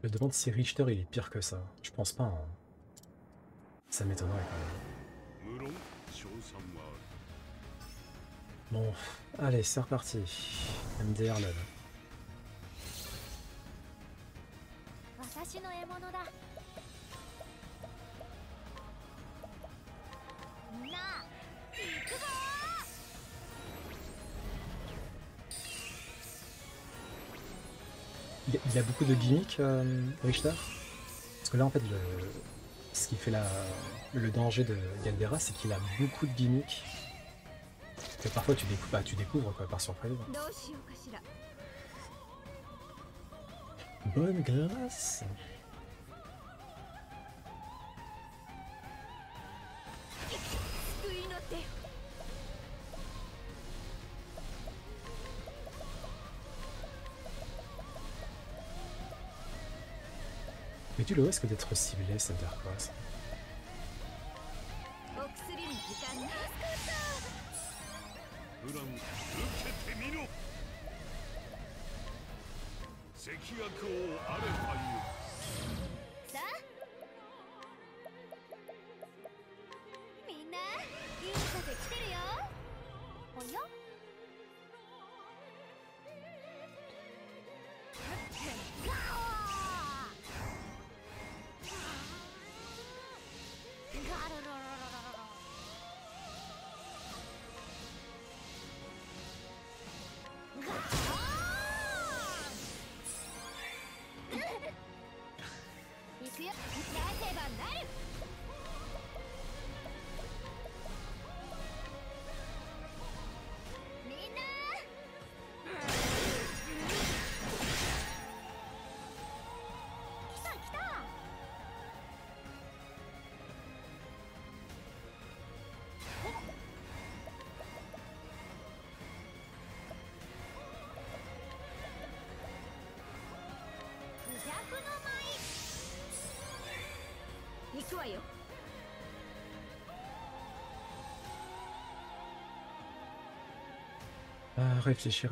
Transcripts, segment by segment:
Je me demande si Richter il est pire que ça. Je pense pas, hein. Ça m'étonnerait quand même. Bon, allez, c'est reparti. MDR LOL. Il a beaucoup de gimmicks, Richter. Parce que là, en fait, ce qui fait le danger de Galdera, c'est qu'il a beaucoup de gimmicks. Et parfois, tu découvres quoi, par surprise. Bonne grâce. Mais tu le risques d'être ciblé, ça veut dire quoi ça? Réfléchis.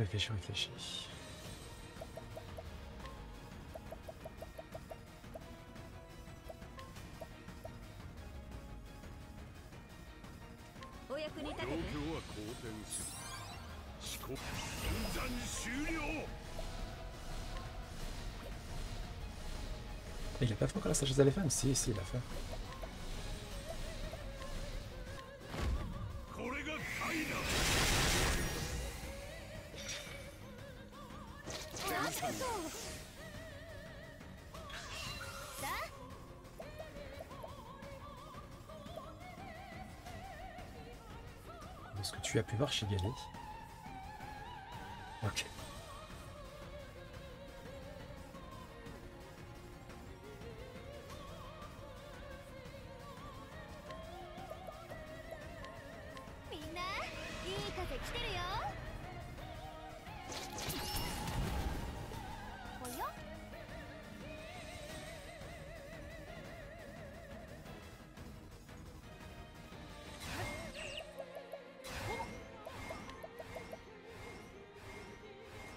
Il a pas fait encore la sagesse d'éléphant? Si, il l'a fait. De ce que tu as pu voir chez Gali. Ok.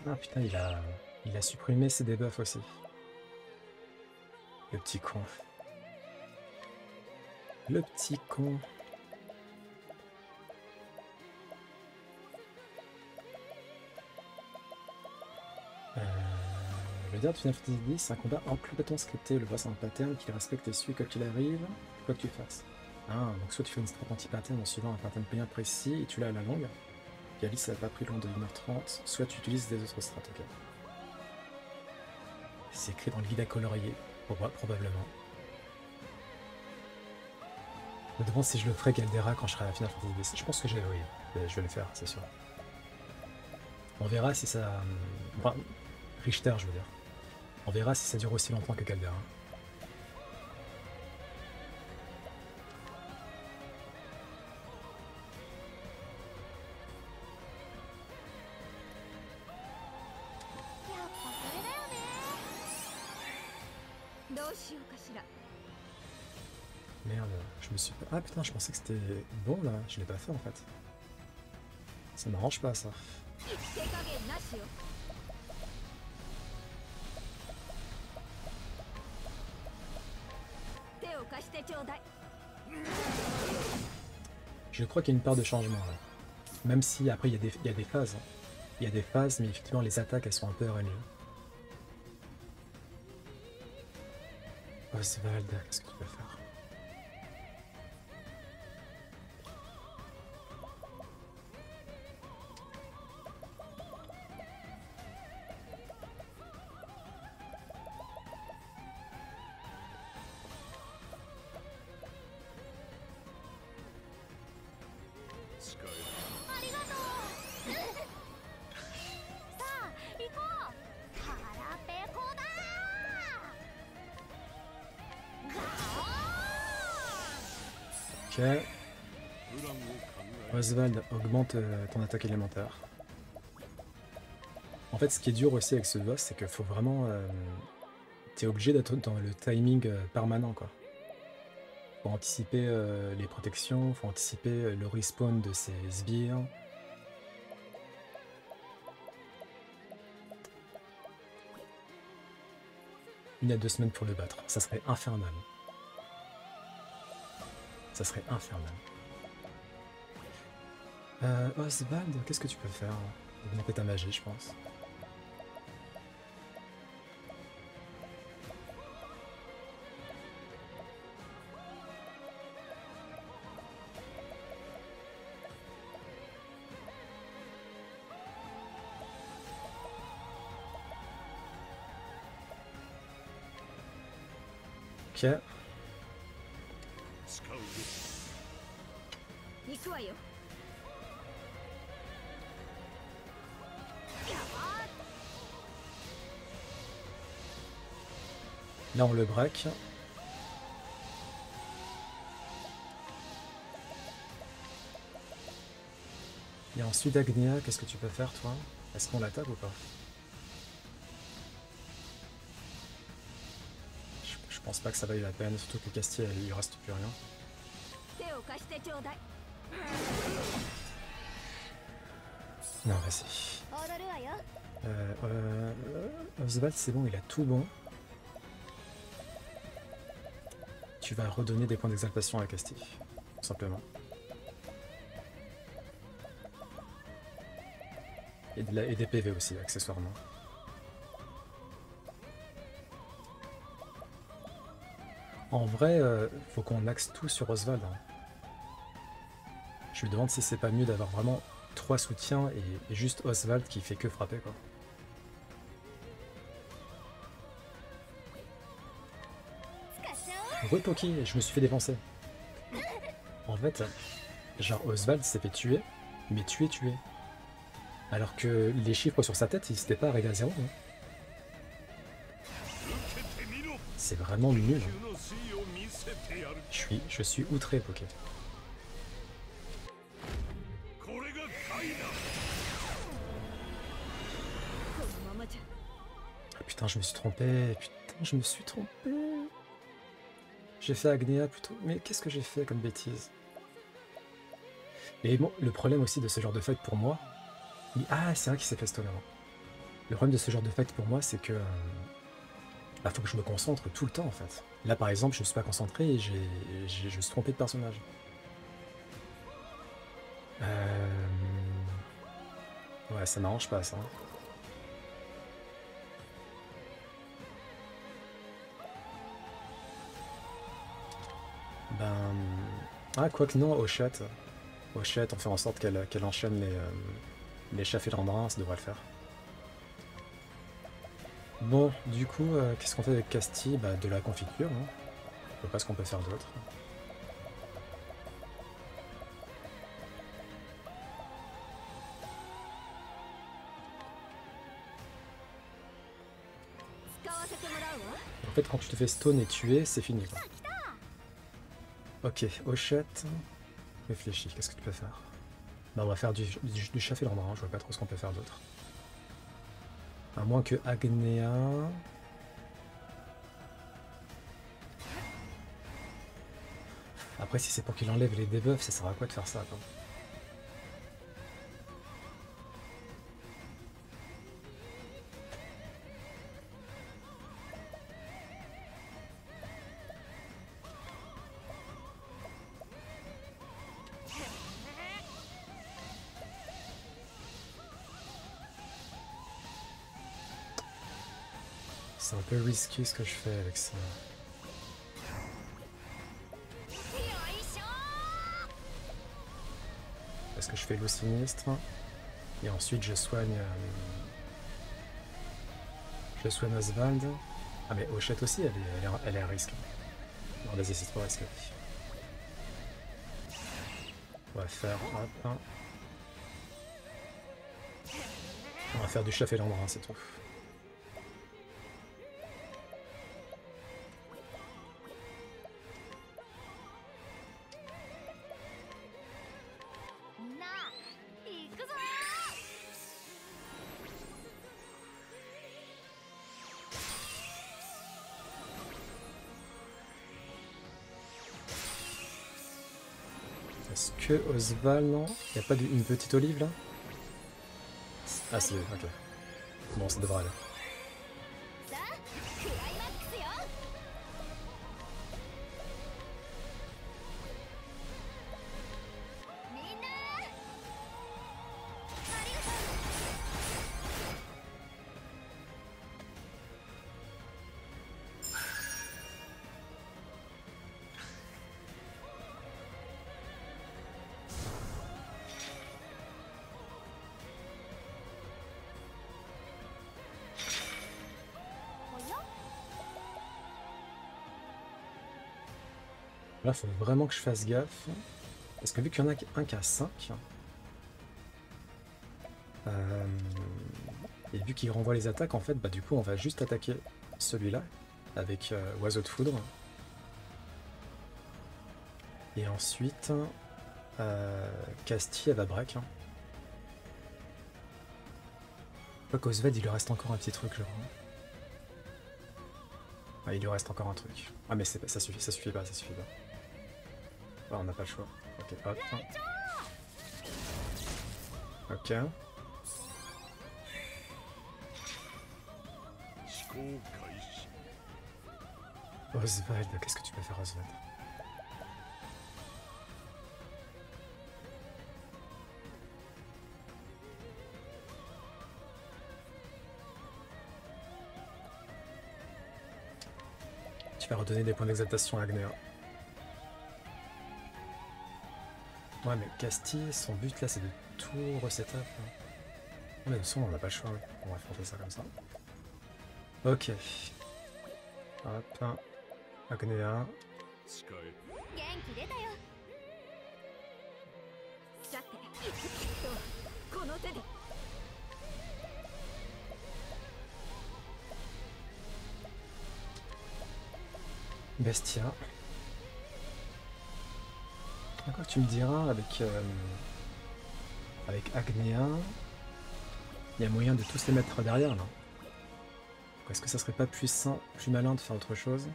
Ah putain, il a supprimé ses debuffs aussi. Le petit con. Le petit con. Le dernier de Final Fantasy X, c'est un combat complètement scripté. Le boss a un pattern qu'il respecte et suit quoi qu'il arrive, quoi que tu fasses. Ah, donc soit tu fais une strat anti-pattern en suivant un pattern bien précis et tu l'as à la longue. Gali, ça n'a pas pris loin de 1h30, soit tu utilises des autres strats, ok. C'est écrit dans le guide à colorier, probablement. Je me demande si je le ferai Galdera quand je serai à la Final Fantasy X. Je pense que oui, je vais le faire, c'est sûr. On verra si ça... Enfin, Richter, je veux dire. On verra si ça dure aussi longtemps que Caldera. Merde, je me suis pas... Ah putain, je pensais que c'était bon là, je l'ai pas fait en fait. Ça m'arrange pas ça. Je crois qu'il y a une part de changement là. Même si après il y a des phases. Il y a des phases, mais effectivement les attaques elles sont un peu RNG. Oswald, qu'est-ce que tu peux faire? Ok. Oswald augmente ton attaque élémentaire. En fait, ce qui est dur aussi avec ce boss, c'est qu'il faut vraiment... t'es obligé d'être dans le timing permanent, quoi. Faut anticiper les protections, faut anticiper le respawn de ses sbires. Il y a 2 semaines pour le battre, ça serait infernal. Ça serait infernal. Oswald, qu'est-ce que tu peux faire? Augmenter ta magie, je pense. Ok. Là on le break. Et ensuite Agnea, qu'est-ce que tu peux faire toi? Est-ce qu'on l'attaque ou pas? Je pense pas que ça vaille la peine, surtout que Castiel il lui reste plus rien. Non vas-y. Oswald c'est bon, il a tout bon. Tu vas redonner des points d'exaltation à Casti, tout simplement. Et des PV aussi, accessoirement. En vrai, faut qu'on axe tout sur Oswald. Hein. Je me demande si c'est pas mieux d'avoir vraiment 3 soutiens et juste Oswald qui fait que frapper, quoi. Repoké, je me suis fait défoncer. En fait, genre Oswald s'est fait tuer, mais tuer. Alors que les chiffres sur sa tête, ils s'étaient pas arrivés à 0. Hein. C'est vraiment nul. Je suis outré, Poké. Ah, putain, je me suis trompé. J'ai fait Agnea plutôt. Mais qu'est-ce que j'ai fait comme bêtise? Et bon, le problème aussi de ce genre de fight pour moi... Ah, c'est vrai qu'il s'est fait stun avant. Le problème de ce genre de fight pour moi, c'est que... Bah, faut que je me concentre tout le temps, en fait. Là, par exemple, je me suis pas concentré et je me suis trompé de personnage. Ouais, ça m'arrange pas, ça. Ben... Ah, quoique non, Hachette, on fait en sorte qu'elle enchaîne les chefs et l'endrin, ça devrait le faire. Bon, du coup, qu'est-ce qu'on fait avec Casti? Bah, de la confiture, hein. Je vois pas ce qu'on peut faire d'autre. En fait, quand tu te fais stone et tuer, c'est fini, quoi. Ok, Hachette. Réfléchis, qu'est-ce que tu peux faire? Bah, on va faire du chef et l'endrin, je vois pas trop ce qu'on peut faire d'autre. À moins que Agnea... Après, si c'est pour qu'il enlève les debuffs, ça sert à quoi de faire ça, quoi? C'est un peu risqué ce que je fais avec ça. Parce que je fais l'eau sinistre. Et ensuite je soigne Oswald. Ah mais Hachette aussi elle est à risque. Non vas-y c'est trop risqué. On va faire hop. On va faire du chef et l'endroit, c'est tout. Est-ce que Oswald, non? Il n'y a pas une petite olive là? Ah c'est ok. Bon ça devrait aller. Là, faut vraiment que je fasse gaffe. Parce que vu qu'il y en a un qui a 5, et vu qu'il renvoie les attaques, en fait, bah du coup, on va juste attaquer celui-là avec Oiseau de Foudre. Et ensuite, Casti, elle va break. Je crois qu'Oswald, il lui reste encore un petit truc, je crois. Ah, il lui reste encore un truc. Ah, mais ça suffit pas. Ah, on n'a pas le choix. Ok, hop. Ok. Oswald, qu'est-ce que tu peux faire, Oswald? Tu vas redonner des points d'exaltation à Agnea. Ouais, mais Casti, son but là, c'est de tout resetup. Mais de toute façon, on n'a pas le choix. Ouais. On va faire ça comme ça. Ok. Hop. Agnea. Bestia. Quoi tu me diras avec Agnea, il y a moyen de tous les mettre derrière là. Est-ce que ça serait pas plus malin de faire autre chose?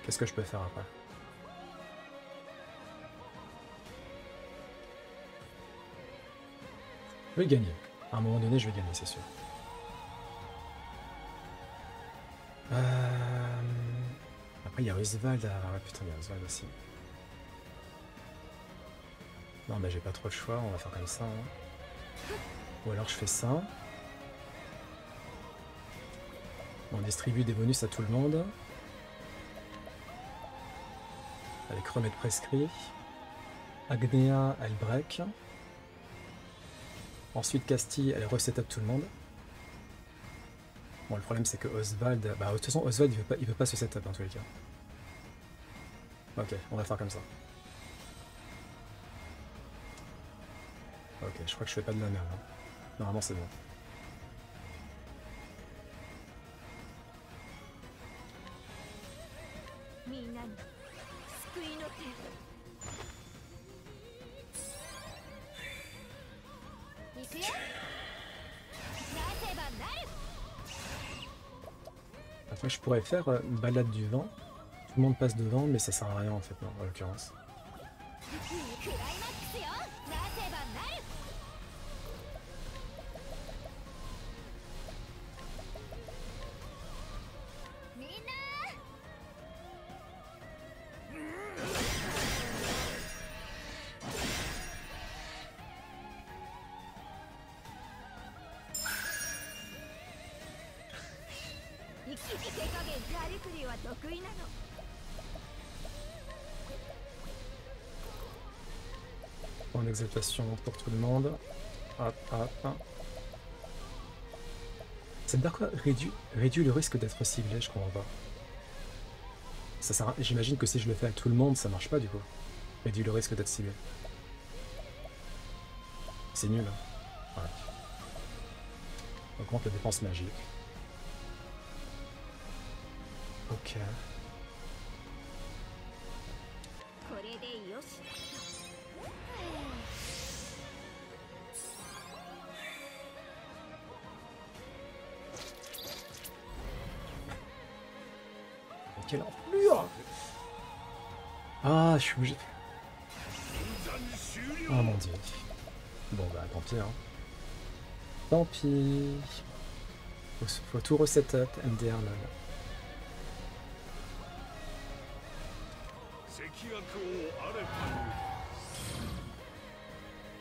Qu'est-ce que je peux faire après? Je vais gagner. À un moment donné, je vais gagner, c'est sûr. Après, il y a Oswald à... Ah, putain, il y a Oswald aussi. Non, mais j'ai pas trop le choix, on va faire comme ça. Hein. Ou alors je fais ça. On distribue des bonus à tout le monde. Avec remède prescrit. Agnea, elle break. Ensuite, Casti, elle reset up tout le monde. Bon, le problème c'est que Oswald... Bah, de toute façon, Oswald, il veut pas se setup dans tous les cas. Ok, on va faire comme ça. Ok, je crois que je fais pas de la merde. Hein. Normalement, c'est bon. Après, je pourrais faire une balade du vent. Tout le monde passe devant, mais ça sert à rien en fait, non, en l'occurrence. En exaltation pour tout le monde. Hop, hop. Ça veut dire quoi? Réduit le risque d'être ciblé, je comprends pas. J'imagine que si je le fais à tout le monde, ça marche pas du coup. Réduit le risque d'être ciblé. C'est nul. Hein. Ouais. Augmente la défense magique. Ok. Quelle enflure! Ah, je suis obligé. Oh mon dieu. Bon bah tant pis hein. Tant pis. Faut tout reset up, MDR là.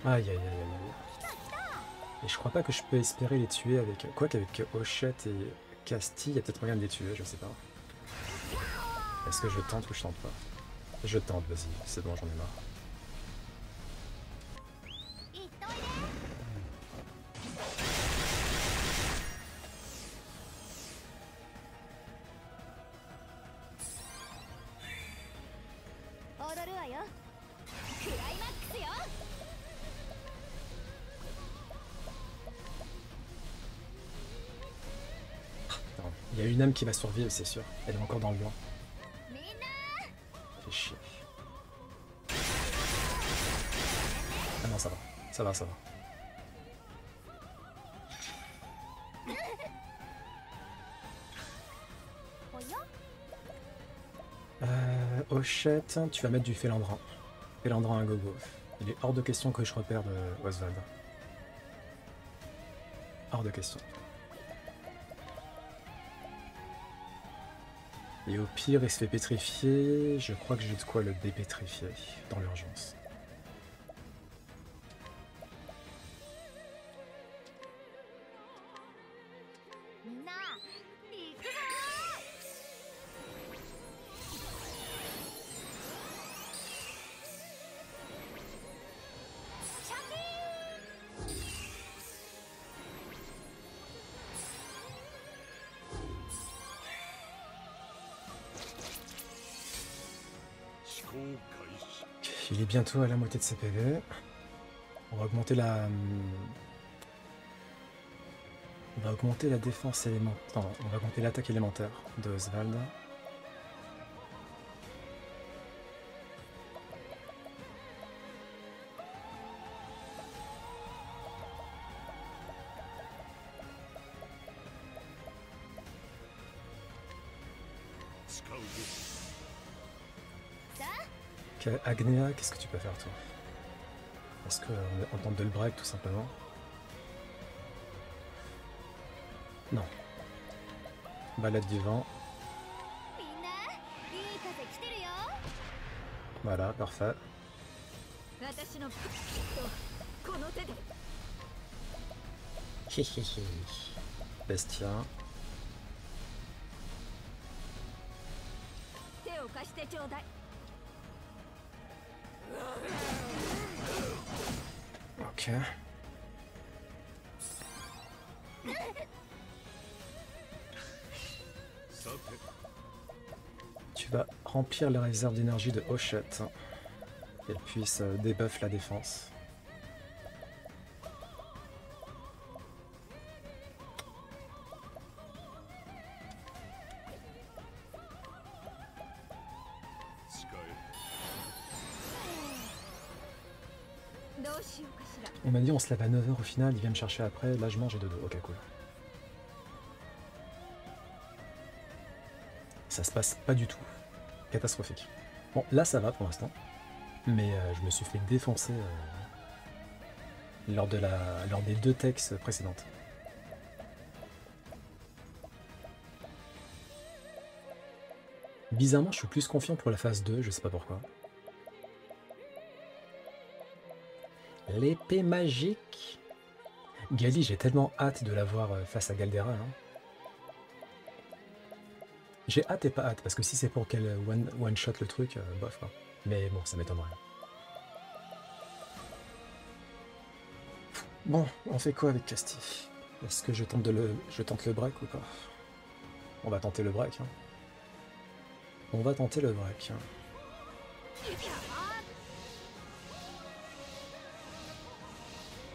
Aïe aïe aïe aïe aïe. Et je crois pas que je peux espérer les tuer avec... Quoi qu'avec Hochette et Castille, il y a peut-être moyen de les tuer, je sais pas. Est-ce que je tente ou je tente pas? Je tente, vas-y, c'est bon, j'en ai marre. Il y a une âme qui va survivre, c'est sûr. Elle est encore dans le blanc. Fait chier. Ah non, ça va. Ça va, ça va. Hochette, tu vas mettre du Félandrin. Félandrin à gogo. Il est hors de question que je repère de Oswald. Hors de question. Et au pire, il se fait pétrifier. Je crois que j'ai de quoi le dépétrifier dans l'urgence. Il est bientôt à la moitié de ses PV. On va augmenter la... On va augmenter la défense élémentaire. Non, on va augmenter l'attaque élémentaire de Oswald. Ok, Agnea, qu'est-ce que tu peux faire toi? Est-ce qu'on tente de le break tout simplement? Non. Balade du vent. Voilà, parfait. Bestia. Ok. Tu vas remplir les réserves d'énergie de Hochette. Qu'elle puisse débuff la défense. On m'a dit on se lève à 9 h au final, il vient me chercher après, là je mange et dodo. Ok, cool. Ça se passe pas du tout. Catastrophique. Bon, là ça va pour l'instant. Mais je me suis fait défoncer lors des 2 techs précédentes. Bizarrement, je suis plus confiant pour la phase 2, je sais pas pourquoi. L'épée magique. Gali, j'ai tellement hâte de la voir face à Galdera. Hein. J'ai hâte et pas hâte, parce que si c'est pour qu'elle one-shot le truc, bof quoi. Mais bon, ça m'étonnerait. Bon, on fait quoi avec Casti? Est-ce que je tente le break ou pas? On va tenter le break. Hein. On va tenter le break.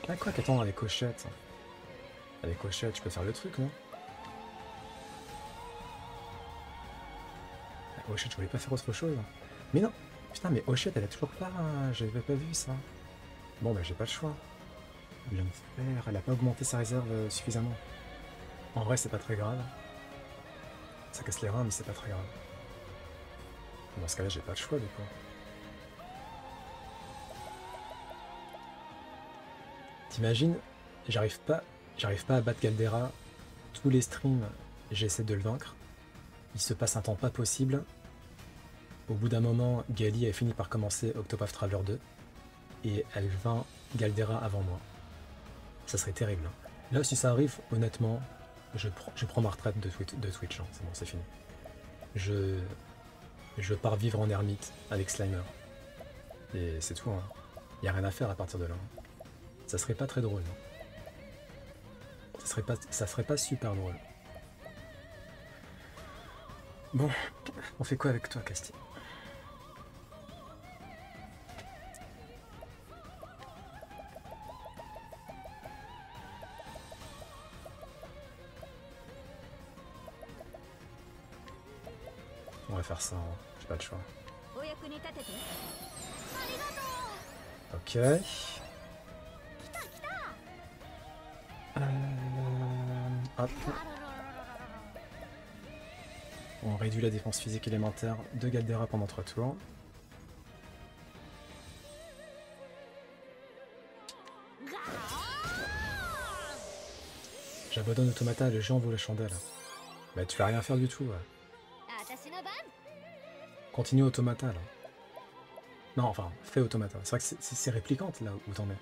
Ah quoi qu'attends, avec Hochette. Avec Hochette, je peux faire le truc, non? Hochette, je voulais pas faire autre chose. Mais non! Putain, mais Hochette, elle a toujours pas... J'avais pas vu ça. Bon, bah j'ai pas le choix. L'enfer, elle a pas augmenté sa réserve suffisamment. En vrai, c'est pas très grave. Ça casse les reins, mais c'est pas très grave. Dans ce cas-là, j'ai pas le choix, du coup. T'imagines, j'arrive pas à battre Galdera. Tous les streams, j'essaie de le vaincre. Il se passe un temps pas possible. Au bout d'un moment, Gali a fini par commencer Octopath Traveler 2. Et elle vainc Galdera avant moi. Ça serait terrible. Là, si ça arrive, honnêtement, je prends ma retraite de Twitch. Hein. C'est bon, c'est fini. Je pars vivre en ermite avec Slimer. Et c'est tout. Hein. Y a rien à faire à partir de là. Ça serait pas très drôle. Ça serait pas super drôle. Bon, on fait quoi avec toi, Casti? On va faire ça, hein. J'ai pas le choix. Ok. Hop. On réduit la défense physique élémentaire de Galdera pendant 3 tours. J'abandonne Automata, le géant vaut la chandelle. Bah tu vas rien faire du tout. Ouais. Continue Automata là. Non, enfin, fais Automata. C'est vrai que c'est réplicante là où t'en es.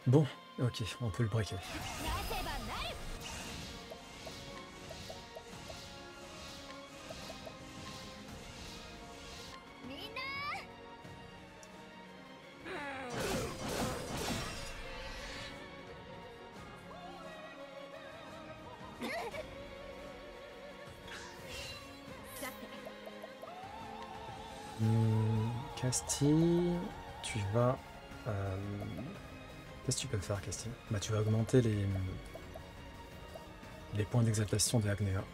Bon, ok, on peut le breaker. Casti, tu vas... Qu'est-ce que tu peux faire, Casti? Bah tu vas augmenter les points d'exaltation de Agnea.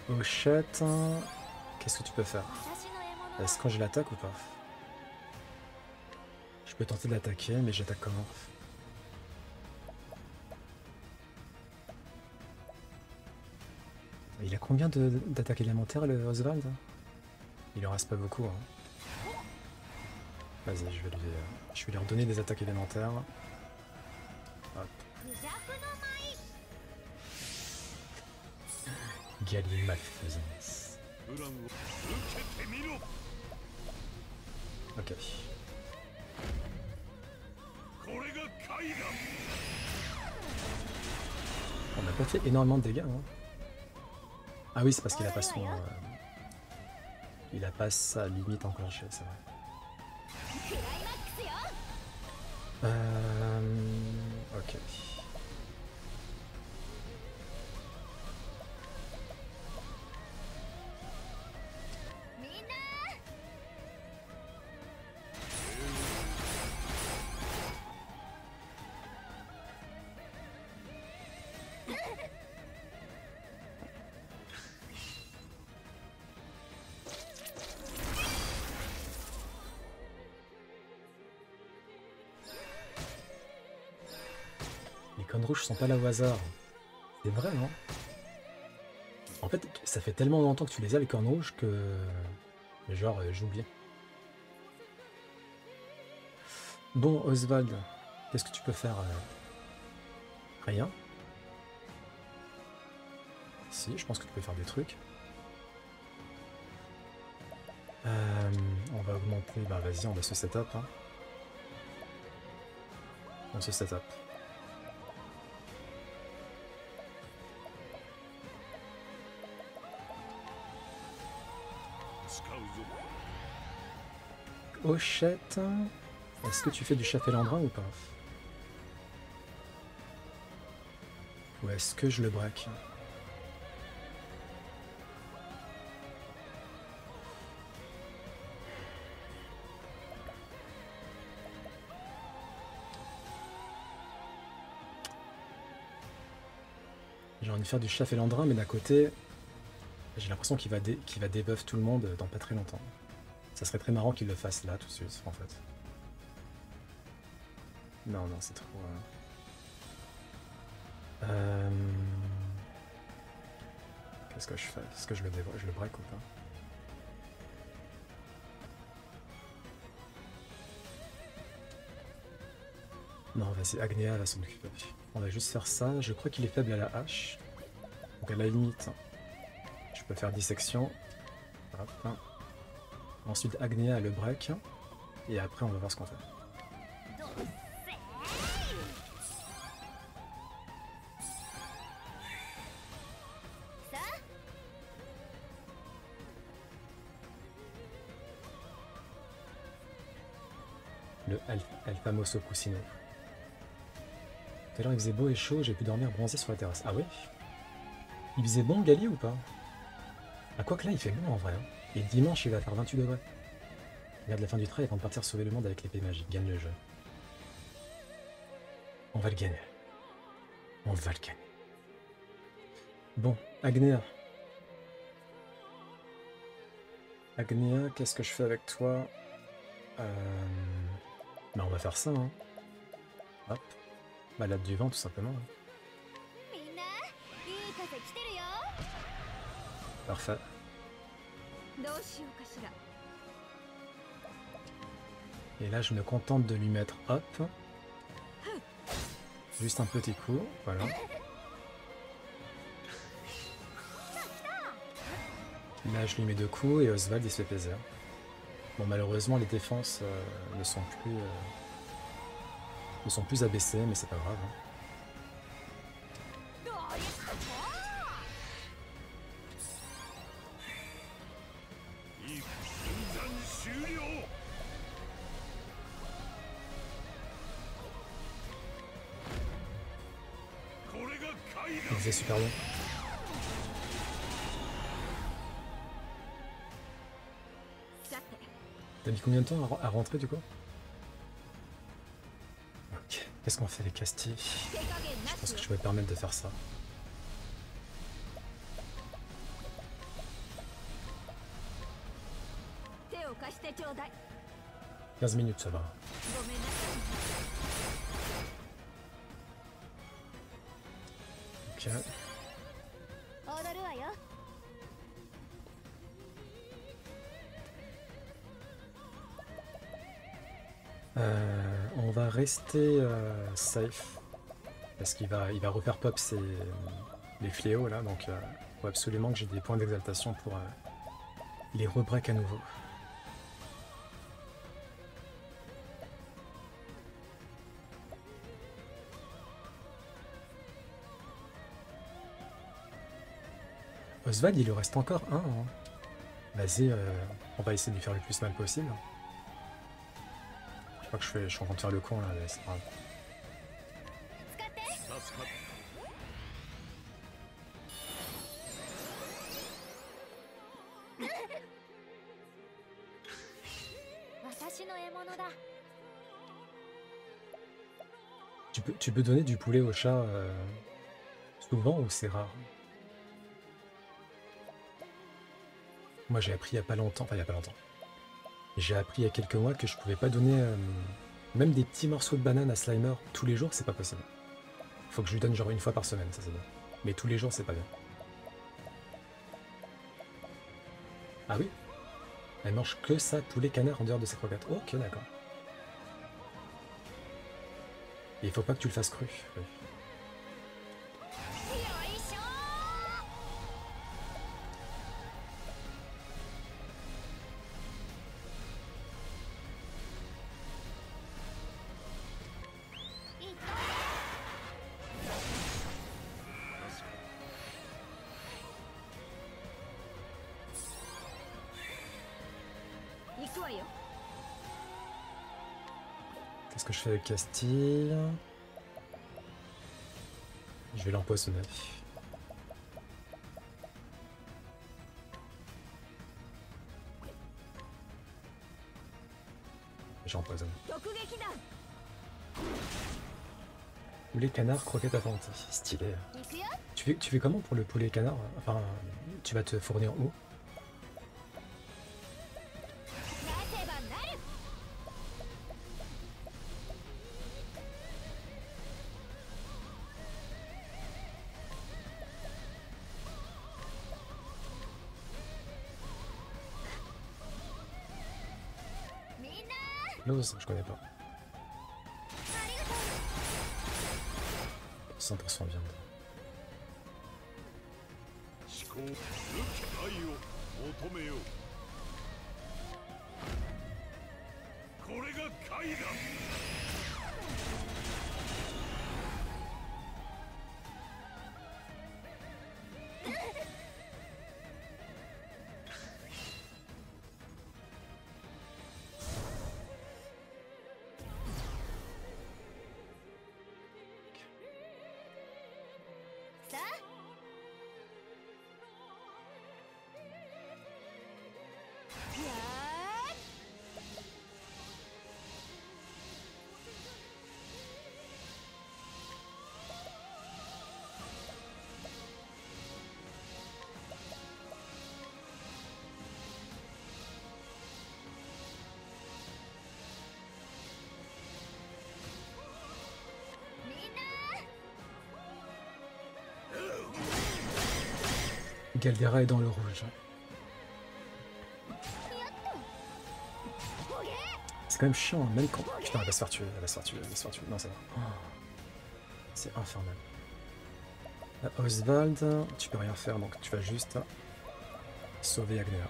Hochette, qu'est-ce que tu peux faire? Est-ce que j'ai l'attaque ou pas? Je peux tenter de l'attaquer, mais j'attaque comment? Il a combien d'attaques élémentaires, le Oswald? Il en reste pas beaucoup. Hein. Vas-y, je vais lui redonner des attaques élémentaires. Hop. Gali malfaisance. Ok. On n'a pas fait énormément de dégâts. Hein. Ah oui, c'est parce qu'il a pas son... il a pas sa limite enclenchée, c'est vrai. Ok. Les cônes rouges sont pas là au hasard. C'est vrai, non? En fait, ça fait tellement longtemps que tu les as, les cornes rouges, que... Genre, j'ai oublié. Bon, Oswald, qu'est-ce que tu peux faire? Rien. Si, je pense que tu peux faire des trucs. On va augmenter... Bah vas-y, on va se setup. Hein. On se setup. Hochette, est-ce que tu fais du chafélandrin ou pas? Ou est-ce que je le break? J'ai envie de faire du chafélandrin, mais d'un côté, j'ai l'impression qu'il va, débuff tout le monde dans pas très longtemps. Ça serait très marrant qu'il le fasse là tout de suite, en fait. Non, non, c'est trop... Qu'est-ce que je fais? Est-ce que je le break ou pas? Non, vas-y, Agnea va s'en occuper. On va juste faire ça. Je crois qu'il est faible à la hache. Donc à la limite, je peux faire dissection. Hop. Ensuite, Agnea le break. Et après, on va voir ce qu'on fait. Le El Famoso Cusino. Tout à l'heure il faisait beau et chaud, j'ai pu dormir bronzé sur la terrasse. Ah ouais? Il faisait bon Gali ou pas? Ah quoi que là il fait bon en vrai. Hein. Et dimanche il va faire 28 degrés. Regarde la fin du travail avant de partir sauver le monde avec l'épée magique. Gagne le jeu. On va le gagner. On va le gagner. Bon, Agnea. Agnea, qu'est-ce que je fais avec toi? Bah on va faire ça, hein. Hop. Balade du vent, tout simplement. Parfait. Et là, je me contente de lui mettre, hop. Juste un petit coup, voilà. Là, je lui mets 2 coups et Oswald, il se fait plaisir. Bon, malheureusement, les défenses ne sont plus abaissées, mais c'est pas grave. Hein. Il faisait super bon. T'as mis combien de temps à rentrer du coup? Ok, qu'est-ce qu'on fait les castilles? Je pense que je vais me permettre de faire ça. « 15 minutes, ça va. » Ok. On va rester safe parce qu'il va refaire pop les fléaux là, donc il faut absolument que j'ai des points d'exaltation pour les rebreak à nouveau. Oswald, il lui reste encore un. Hein. Vas-y, on va essayer de lui faire le plus mal possible. Je crois que je suis en train de faire le con là, mais c'est pas grave. Tu peux donner du poulet au chat souvent ou c'est rare? Moi j'ai appris il y a pas longtemps, enfin il y a pas longtemps. J'ai appris il y a quelques mois que je pouvais pas donner même des petits morceaux de banane à Slimer tous les jours, c'est pas possible. Faut que je lui donne genre une fois par semaine, ça c'est bien. Mais tous les jours c'est pas bien. Ah oui? Elle mange que ça, poulet canard en dehors de ses croquettes. Oh, ok, d'accord. Et il faut pas que tu le fasses cru. Oui. Qu'est-ce que je fais avec Castille? Je vais l'empoisonner. J'empoisonne. Poulet canard croquette à volonté. Stylé. Tu fais comment pour le poulet canard? Enfin, tu vas te fournir où? L'ose, je connais pas. 100% viande. 'Galdera est dans le rouge. C'est quand même chiant, hein, même quand... Putain, elle va se faire tuer, elle va se faire tuer, elle va se faire tuer. Non, c'est bon. Oh, c'est infernal. Oswald, tu peux rien faire, donc tu vas juste sauver Agnea.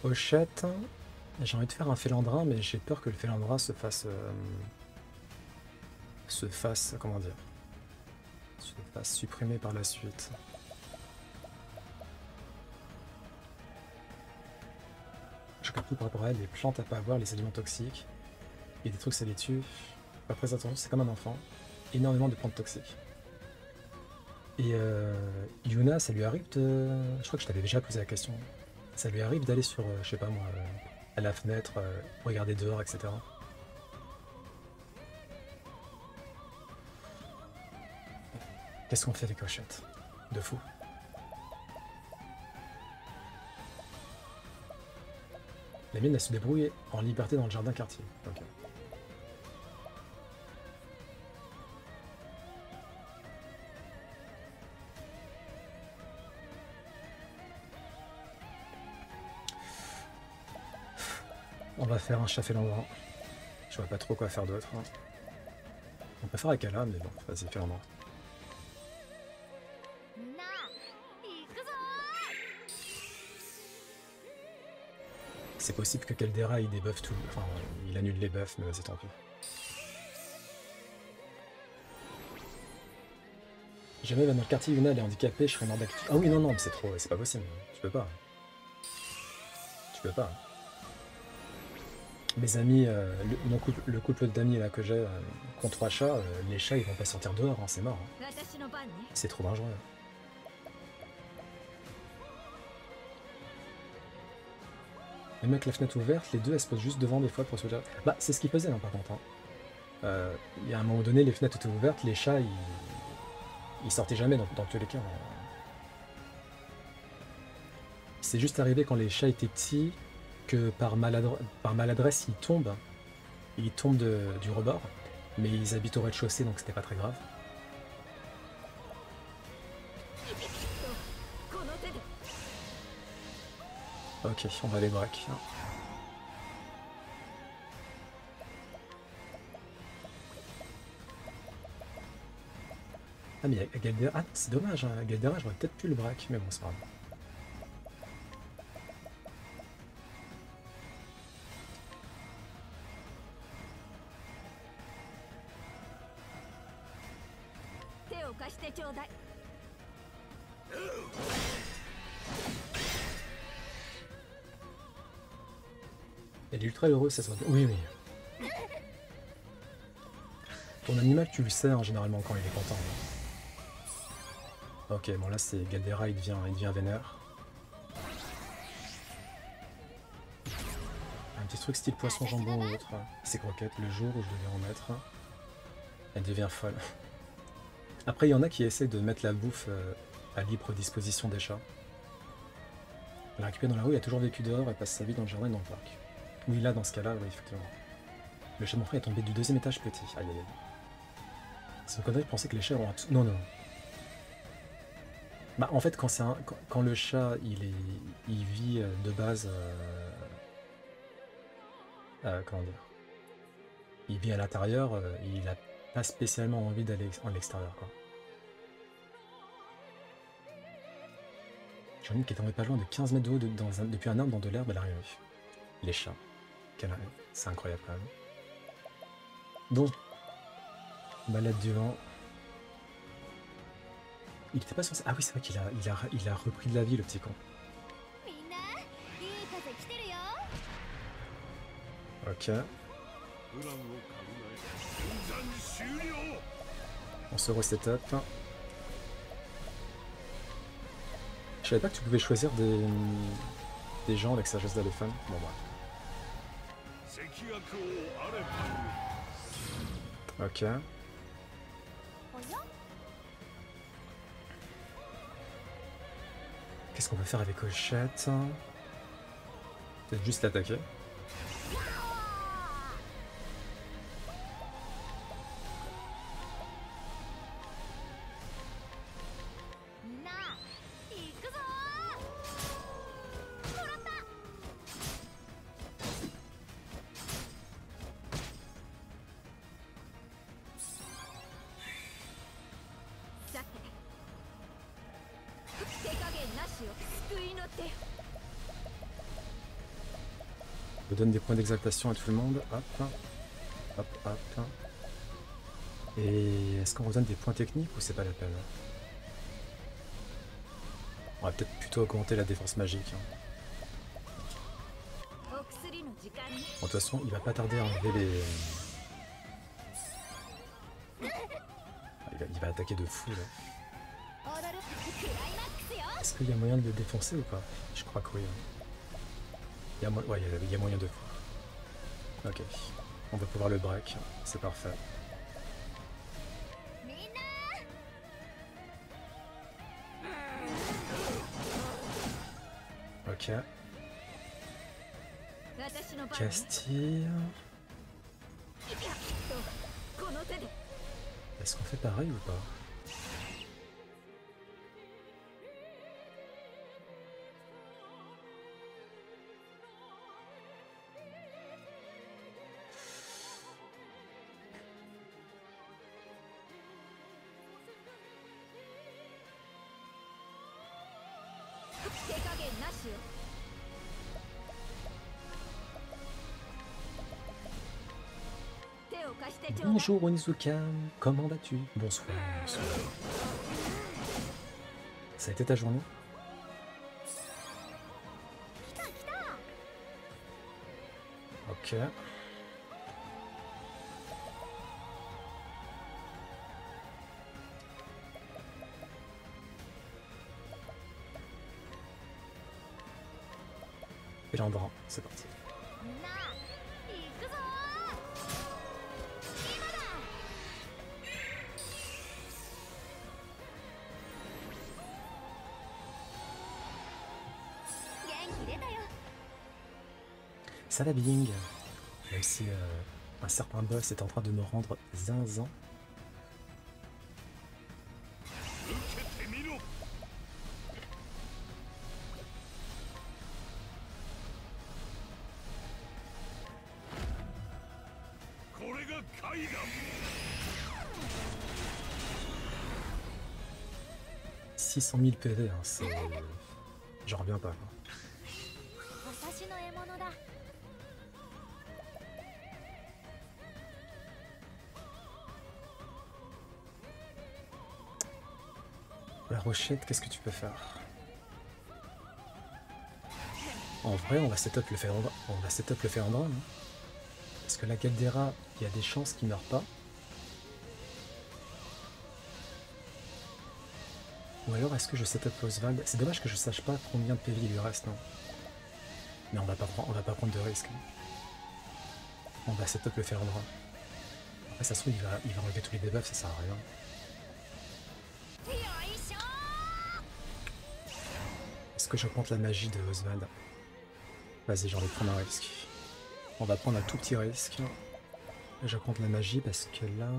Hochette, j'ai envie de faire un Félandrin, mais j'ai peur que le Félandrin se fasse... comment dire, se fasse supprimer par la suite. Je capte tout par rapport à elle, les plantes à pas avoir, les aliments toxiques, et des trucs ça les tue. Après attention, c'est comme un enfant, énormément de plantes toxiques. Et Yuna, ça lui arrive de... Je crois que je t'avais déjà posé la question. Ça lui arrive d'aller sur, je sais pas moi, à la fenêtre, regarder dehors, etc. Qu'est-ce qu'on fait avec Hochette? De fou. La mienne, elle se débrouille en liberté dans le jardin quartier. Okay. On va faire un chat Félandrin. Je vois pas trop quoi faire d'autre. Hein. On peut faire Akala, mais bon, vas-y, Félandrin. C'est possible que Caldera il débuffe tout. Enfin, il annule les buffs, mais vas-y, tant pis. Jamais dans le quartier Yuna elle est handicapée, je serais mort d'actu. Ah oui, non, non, mais c'est trop, c'est pas possible. Tu peux pas. Tu peux pas. Mes amis, le couple d'amis là que j'ai contre 3 chats, les chats ils vont pas sortir dehors, hein, c'est mort. Hein. C'est trop dangereux. Même avec la fenêtre ouverte, les deux elles se posent juste devant des fois pour se dire. Bah, c'est ce qu'ils faisaient hein, par contre. Hein. Il y a un moment donné, les fenêtres étaient ouvertes, les chats ils sortaient jamais dans tous les cas. C'est juste arrivé quand les chats étaient petits que par maladresse ils tombent du rebord, mais ils habitent au rez-de-chaussée donc c'était pas très grave. Ok, on va les braquer. Ah mais Galdera, ah, c'est dommage, hein. Galdera j'aurais peut-être pu le braque, mais bon c'est pas grave. Elle est ultra heureuse, ça se voit. Oui, oui. Ton animal, tu le sais hein, généralement quand il est content. Hein. Ok, bon là c'est Gadera, il devient vénère. Un petit truc style poisson jambon ou autre. Ces croquettes, le jour où je devais en mettre, elle devient folle. Après, il y en a qui essaient de mettre la bouffe à libre disposition des chats. Elle a récupéré dans la rue, elle a toujours vécu dehors, elle passe sa vie dans le jardin et dans le parc. Oui, là, dans ce cas-là, oui, effectivement. Le chat de mon frère est tombé du 2e étage petit. Aïe aïe aïe. C'est une connerie de penser que les chats ont un... Non, non. Bah, en fait, quand le chat, il vit de base... comment dire? Il vit à l'intérieur, il a pas spécialement envie d'aller en extérieur, quoi. J'en ai une qui est tombée pas loin de 15 mètres de haut depuis un arbre dans de l'herbe, elle a rien vu. Les chats. C'est incroyable quand même. Donc, balade du vent. Il était pas censé... Ah oui, c'est vrai qu'il a repris de la vie, le petit con. Ok. On se reset-up. Je savais pas que tu pouvais choisir des gens avec sagesse d'éléphant. Bon, bref. Ok. Qu'est-ce qu'on peut faire avec Hochette? Peut-être juste l'attaquer. Je donne des points d'exaltation à tout le monde. Hop. Hop, hop. Et est-ce qu'on redonne des points techniques ou c'est pas la peine? On va peut-être plutôt augmenter la défense magique. Bon, de toute façon, il va pas tarder à enlever les... Il va attaquer de fou là. Est-ce qu'il y a moyen de le défoncer ou pas? Je crois que oui. Il y a, ouais, il y a moyen de... Ok. On va pouvoir le break. C'est parfait. Ok. Castille. Est-ce qu'on fait pareil ou pas? Bonjour Onizuka, comment vas-tu? Bonsoir, bonsoir. Ça a été ta journée? Ok. Et l'endroit, c'est parti. Ça va bien, même si un certain boss est en train de me rendre zinzin. « 600 000 PV, hein, c'est... J'en reviens pas. Quoi. La rochette, qu'est-ce que tu peux faire? En vrai, on va setup le Féandrin. On va setup le Féandrin. Hein. Parce que la Caldera, il y a des chances qu'il meure pas. Ou alors est-ce que je setup Oswald? C'est dommage que je sache pas combien de PV il lui reste. Non. Mais on va pas prendre de risques. On va setup le Féandrin. Après ça se trouve il va enlever tous les debuffs, ça sert à rien. Est-ce que j'augmente la magie de Oswald? Vas-y, j'ai envie de prendre un risque. On va prendre un tout petit risque. J'augmente la magie parce que là...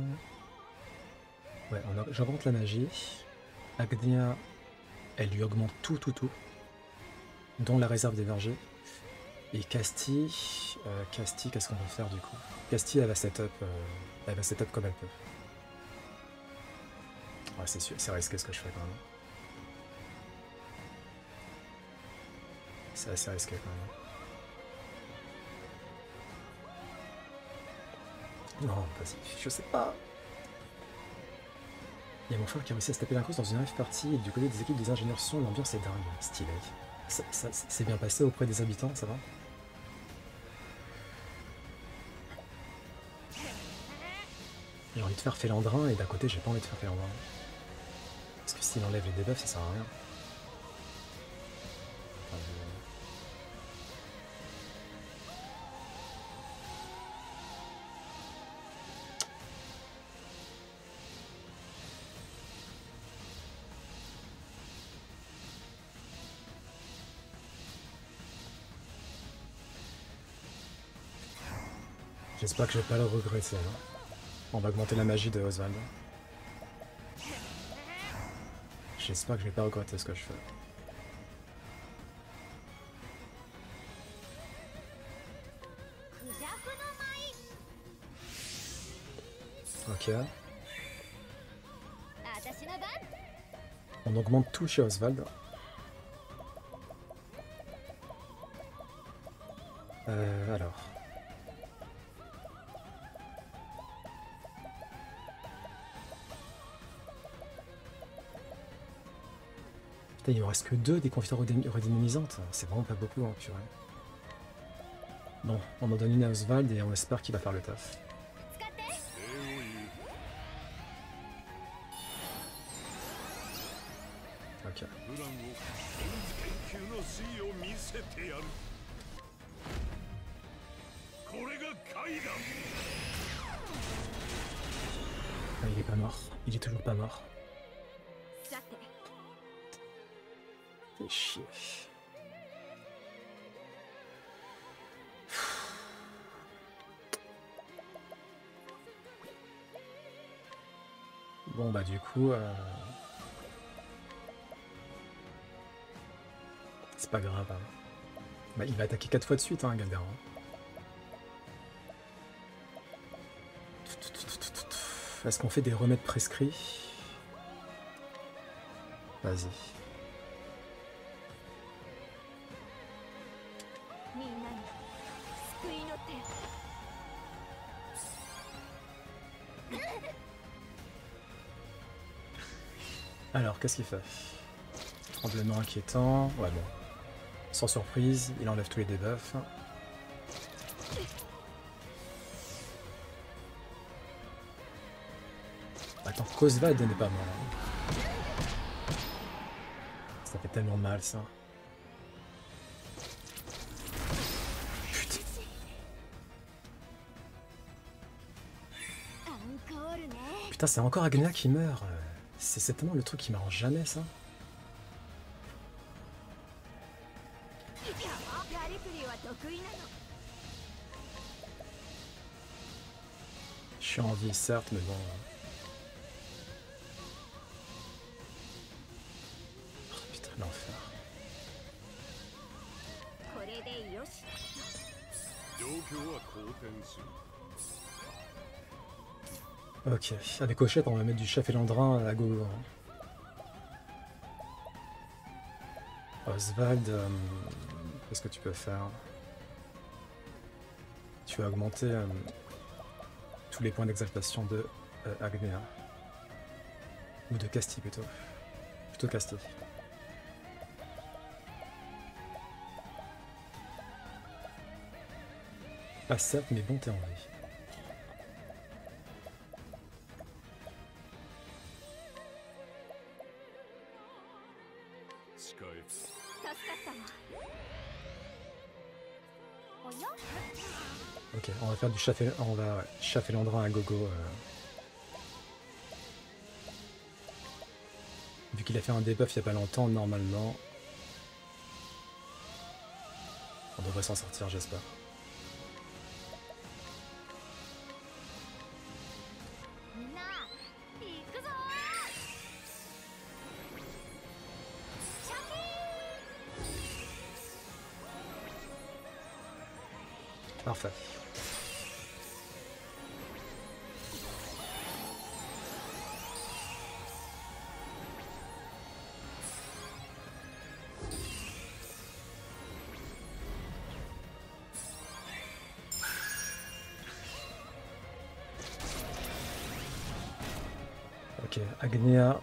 Ouais, j'augmente la magie. Agnia, elle lui augmente tout. Dont la réserve des vergers. Et Casti, qu'est-ce qu'on va faire du coup? Casti, elle va setup comme elle peut. Ouais, c'est sûr, c'est risqué ce que je fais quand même. C'est assez risqué quand même. Non, vas-y, je sais pas. Il y a mon frère qui a réussi à se taper la course dans une rêve partie et du côté des équipes des ingénieurs son, l'ambiance est dingue, stylé. C'est bien passé auprès des habitants, ça va? J'ai envie de faire Félandrin et d'à côté j'ai pas envie de faire Félandrin. Parce que s'il enlève les debuffs, ça sert à rien. J'espère que je vais pas le regretter. Hein. On va augmenter la magie de Oswald. J'espère que je vais pas regretter ce que je fais. Ok. On augmente tout chez Oswald. Alors. Putain, il me reste que 2 des confitures redynamisantes. C'est vraiment pas beaucoup, hein, purée. Bon, on en donne une à Oswald et on espère qu'il va faire le taf. Ok. Ah, il est pas mort. Il est toujours pas mort. Fais chier. Bon bah du coup... C'est pas grave. Hein. Bah, il va attaquer 4 fois de suite, hein, Galdera. Est-ce qu'on fait des remèdes prescrits? Vas-y. Alors, qu'est-ce qu'il fait? Tremblement inquiétant. Ouais, bon. Sans surprise, il enlève tous les debuffs. Attends, Oswald n'est pas mort. Ça fait tellement mal, ça. Putain. Putain, c'est encore Agnia qui meurt. C'est tellement le truc qui m'arrange jamais, ça. Je suis en vie, certes, mais bon... Oh, putain, l'enfer. Ok, avec Hochette, on va mettre du chef et Landrin à gogo. Oswald, qu'est-ce que tu peux faire? Tu vas augmenter tous les points d'exaltation de Agnia. Ou de Casti plutôt. plutôt casté. Pas certes, mais bon, t'es en vie. Ok, on va faire du on va chaffelandrin à gogo. Vu qu'il a fait un debuff il y a pas longtemps, normalement, on devrait s'en sortir, j'espère. Parfait. Ok, Agnea.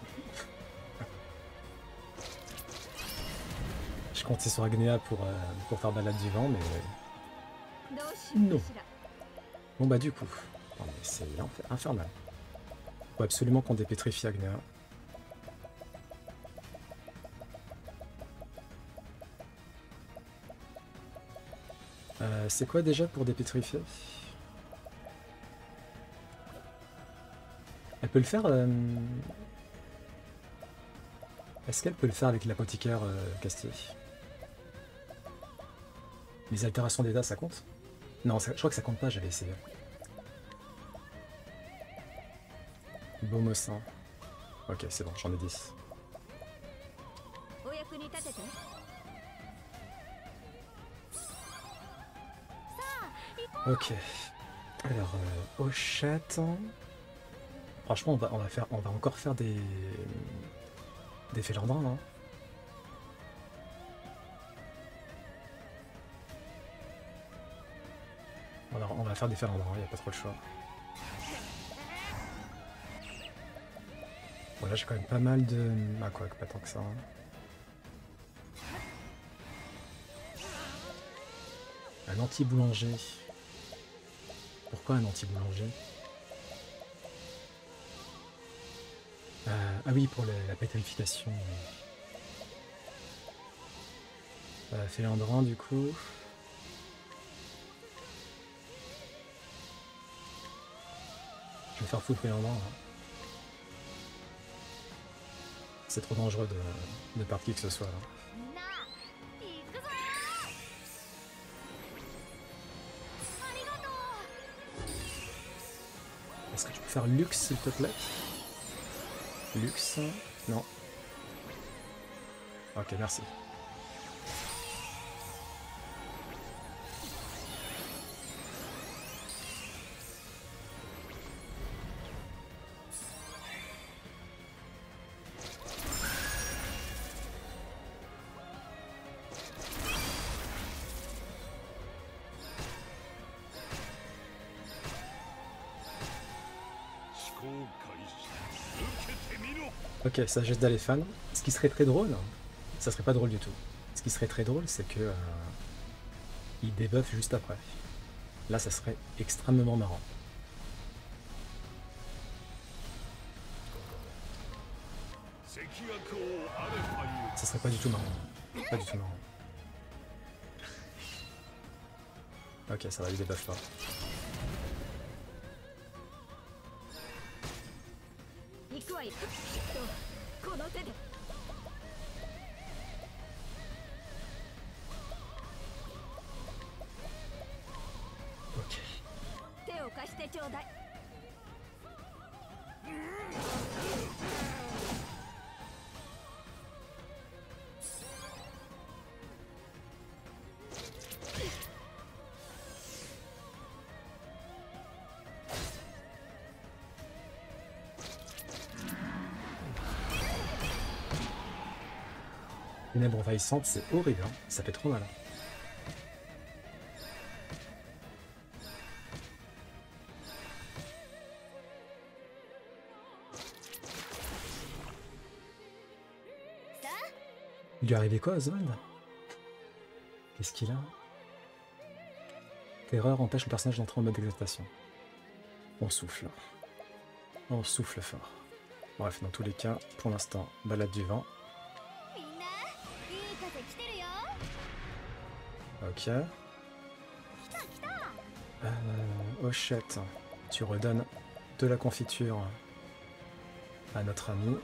Je comptais sur Agnea pour faire balade du vent, mais non. Bon bah du coup, non, mais c'est infernal. Faut absolument qu'on dépétrifie Agnea. C'est quoi déjà pour dépétrifier? Elle peut le faire... Est-ce qu'elle peut le faire avec l'apothicaire Castille? Les altérations d'état, ça compte? Non, je crois que ça compte pas, j'avais essayé. Bomossin. Ok, c'est bon, j'en ai 10. Ok. Alors, au chat... Franchement, on va encore faire des félandrins, hein. On va faire des félandrins, il n'y a pas trop le choix. Bon, là j'ai quand même pas mal de... Ah quoi, pas tant que ça. Hein. Un anti-boulanger. Pourquoi un anti-boulanger? Ah oui, pour la pétrification. Félandrin du coup. Je vais faire foutre Félandrin. C'est trop dangereux de perdre qui que ce soit là. Est-ce que tu peux faire Lux s'il te plaît? Lux? Non. Ok, merci. Ok, sagesse d'Aléphane. Ce qui serait très drôle, ça serait pas drôle du tout. Ce qui serait très drôle, c'est que il débuffe juste après. Là, ça serait extrêmement marrant. Ça serait pas du tout marrant. Pas du tout marrant. Ok, ça va, il débuffe pas. Ok. Ténèbres envahissantes, c'est horrible, hein. Ça fait trop mal. Il lui est arrivé quoi, Oswald? Qu'est-ce qu'il a? Terreur empêche le personnage d'entrer en mode exaltation. On souffle. On souffle fort. Bref, dans tous les cas, pour l'instant, balade du vent. Ok. Hochette, tu redonnes de la confiture à notre ami.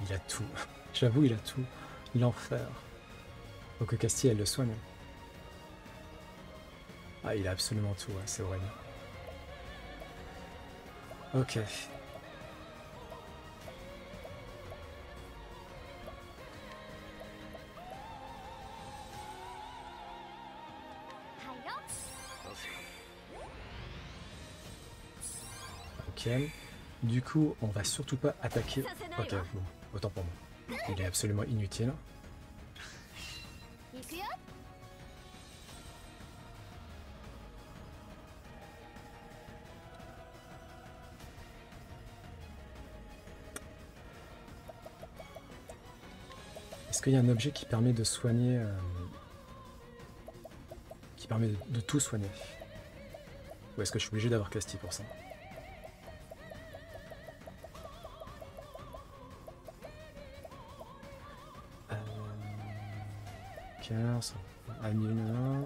Il a tout. J'avoue, il a tout. L'enfer. Faut que Castille, elle le soigne. Ah, il a absolument tout, ouais, c'est horrible. Ok. Ok. Du coup, on va surtout pas attaquer. Ok, bon, autant pour moi. Il est absolument inutile. Est-ce qu'il y a un objet qui permet de soigner... qui permet de tout soigner? Ou est-ce que je suis obligé d'avoir Castille pour ça? 15, annule 1.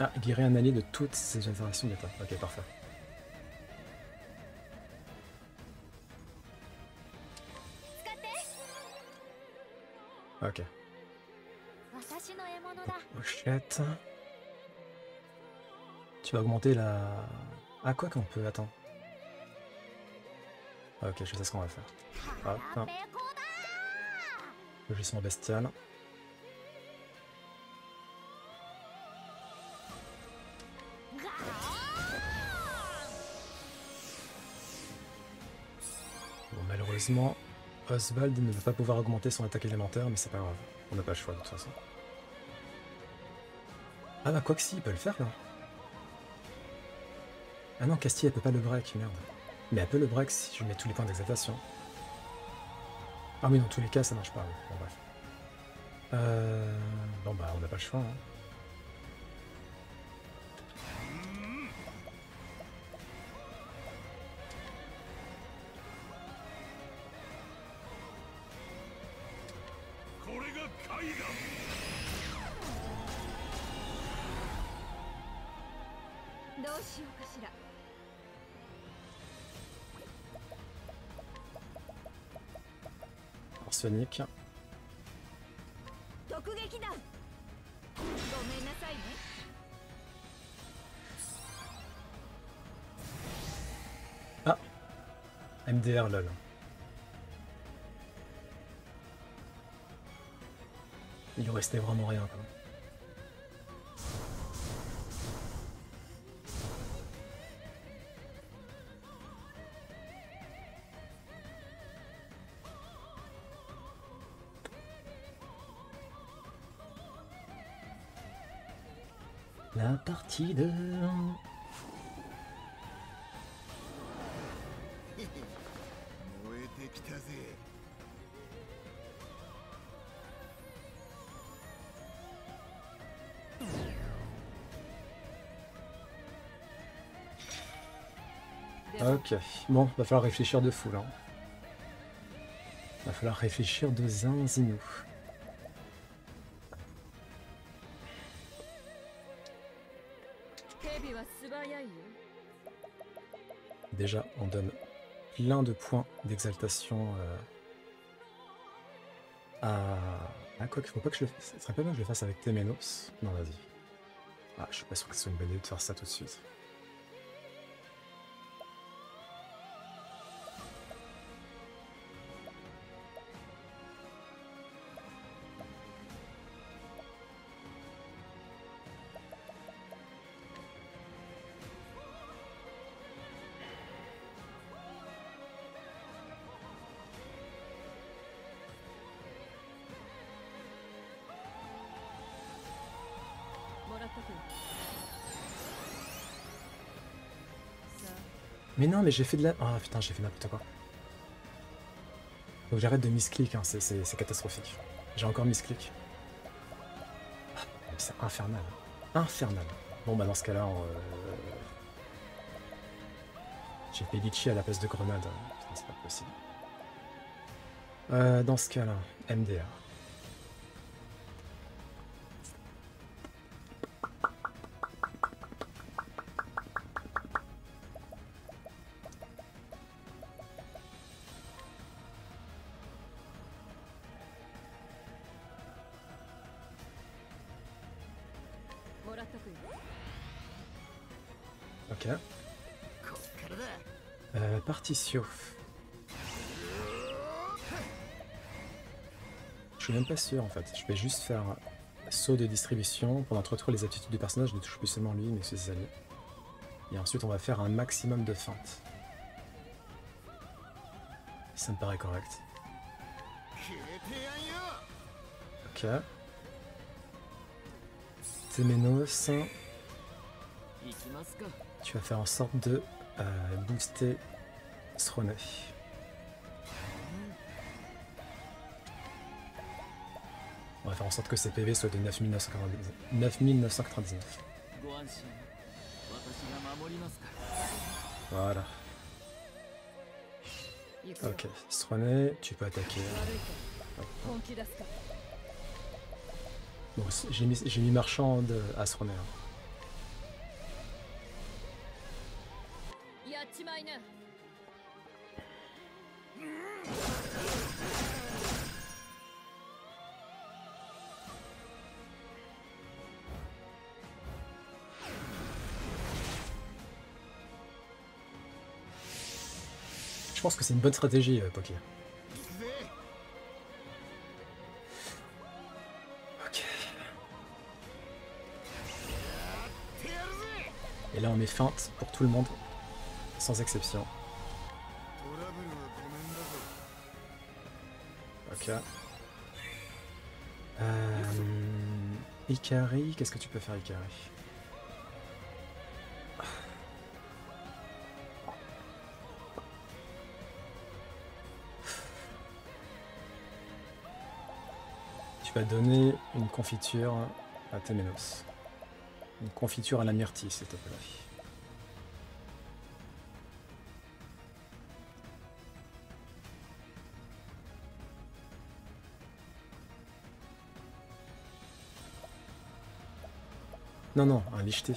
Ah, guérir un allié de toutes ses interactions d'état. Ok, parfait. Ok. Pochette. Tu vas augmenter la... Ah, quoi qu'on peut, attends. Ok, je sais ce qu'on va faire. Hop. Logissement bestial. Bon, malheureusement, Oswald ne va pas pouvoir augmenter son attaque élémentaire, mais c'est pas grave. On n'a pas le choix de toute façon. Ah bah quoi que si, il peut le faire là. Ah non, Castille elle peut pas le break, merde. Mais elle peut le break si je mets tous les points d'exaltation. Ah oui, dans tous les cas ça marche pas, oui. Bon bref. Bon bah on n'a pas le choix. Hein. Arsenic. Ah, MDR lol. Il lui restait vraiment rien quand même. La partie de... Ok, bon, va falloir réfléchir de fou là. Va falloir réfléchir de zinzinou. Déjà, on donne plein de points d'exaltation à... Ah, quoi qu'il faut pas que je le fasse. Ce serait pas bien que je le fasse avec Temenos. Non, vas-y. Ah, je suis pas sûr que ce soit une bonne idée de faire ça tout de suite. Mais non, mais j'ai fait de la... Ah putain, j'ai fait n'importe quoi. Faut que j'arrête de misclick, hein. C'est catastrophique. J'ai encore misclick. Ah, c'est infernal. Infernal. Bon bah dans ce cas-là, j'ai fait litchi à la place de grenade. Putain, c'est pas possible. Dans ce cas-là, MDR. Ok. Partitio. Je suis même pas sûr en fait. Je vais juste faire saut de distribution pour introduire les aptitudes du personnage. Je ne touche plus seulement lui, mais ses alliés. Et ensuite, on va faire un maximum de feintes. Ça me paraît correct. Ok. Téménos. Tu vas faire en sorte de booster Sroné. On va faire en sorte que ses PV soient de 9999. Voilà. Ok, Sroné, tu peux attaquer. Bon, j'ai mis marchand à Sroné. Hein. Je pense que c'est une bonne stratégie, Poké. Ok. Et là, on met feinte pour tout le monde, sans exception. Ok. Ikari, qu'est-ce que tu peux faire, Ikari? Tu vas donner une confiture à Téménos. Une confiture à la myrtille, s'il te plaît. Non, non, un licheté.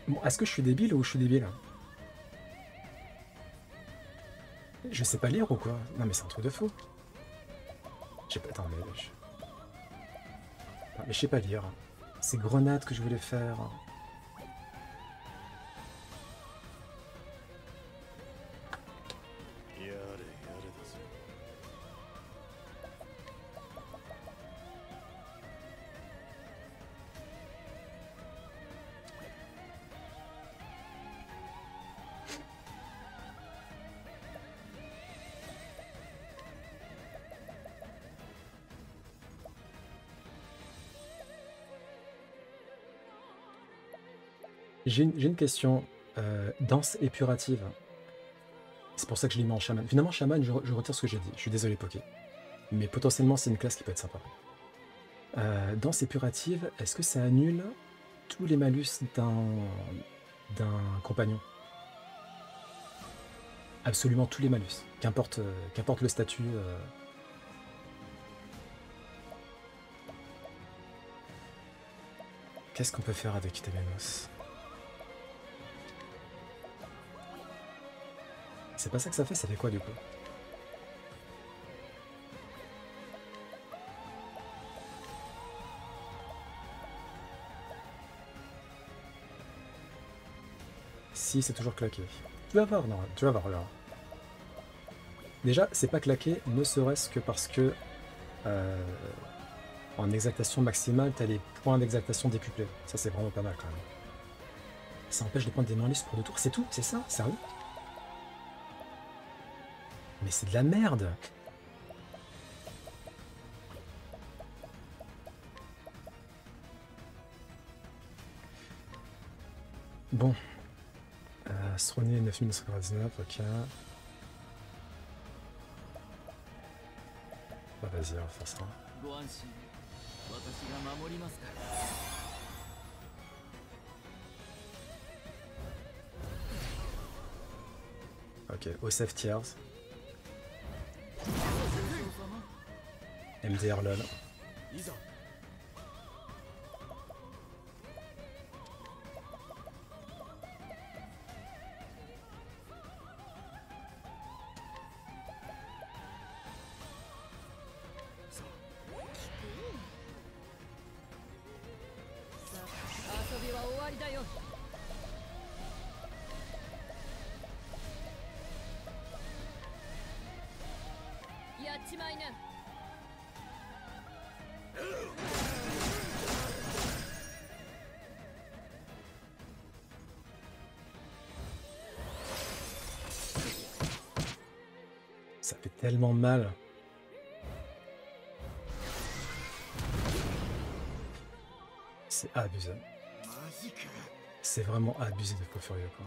Bon, est-ce que je suis débile ou je suis débile? Je sais pas lire ou quoi? Non mais c'est un truc de fou. J'ai pas... Attends, mais... Mais je sais pas lire. C'est grenade que je voulais faire. J'ai une question. Danse épurative. C'est pour ça que je l'ai mis en chaman. Finalement, chaman, je retire ce que j'ai dit. Je suis désolé, Poké. Mais potentiellement, c'est une classe qui peut être sympa. Danse épurative, est-ce que ça annule tous les malus d'un compagnon? Absolument tous les malus. Qu'importe le statut. Qu'est-ce qu'on peut faire avec Téménos? C'est pas ça que ça fait quoi du coup? Si, c'est toujours claqué. Tu vas voir, non, tu vas voir, regarde. Déjà, c'est pas claqué, ne serait-ce que parce que en exaltation maximale, t'as les points d'exaltation décuplés. Ça, c'est vraiment pas mal quand même. Ça empêche de prendre des mains lisses pour 2 tours. C'est tout? C'est ça? Sérieux? Mais c'est de la merde. Bon. Stroné 9999, ok. Bah vas-y, on va faire ça. Ok, OSF Tiers. MDR LOL. Ça fait tellement mal. C'est abusé. C'est vraiment abusé de Faux Furieux, quoi.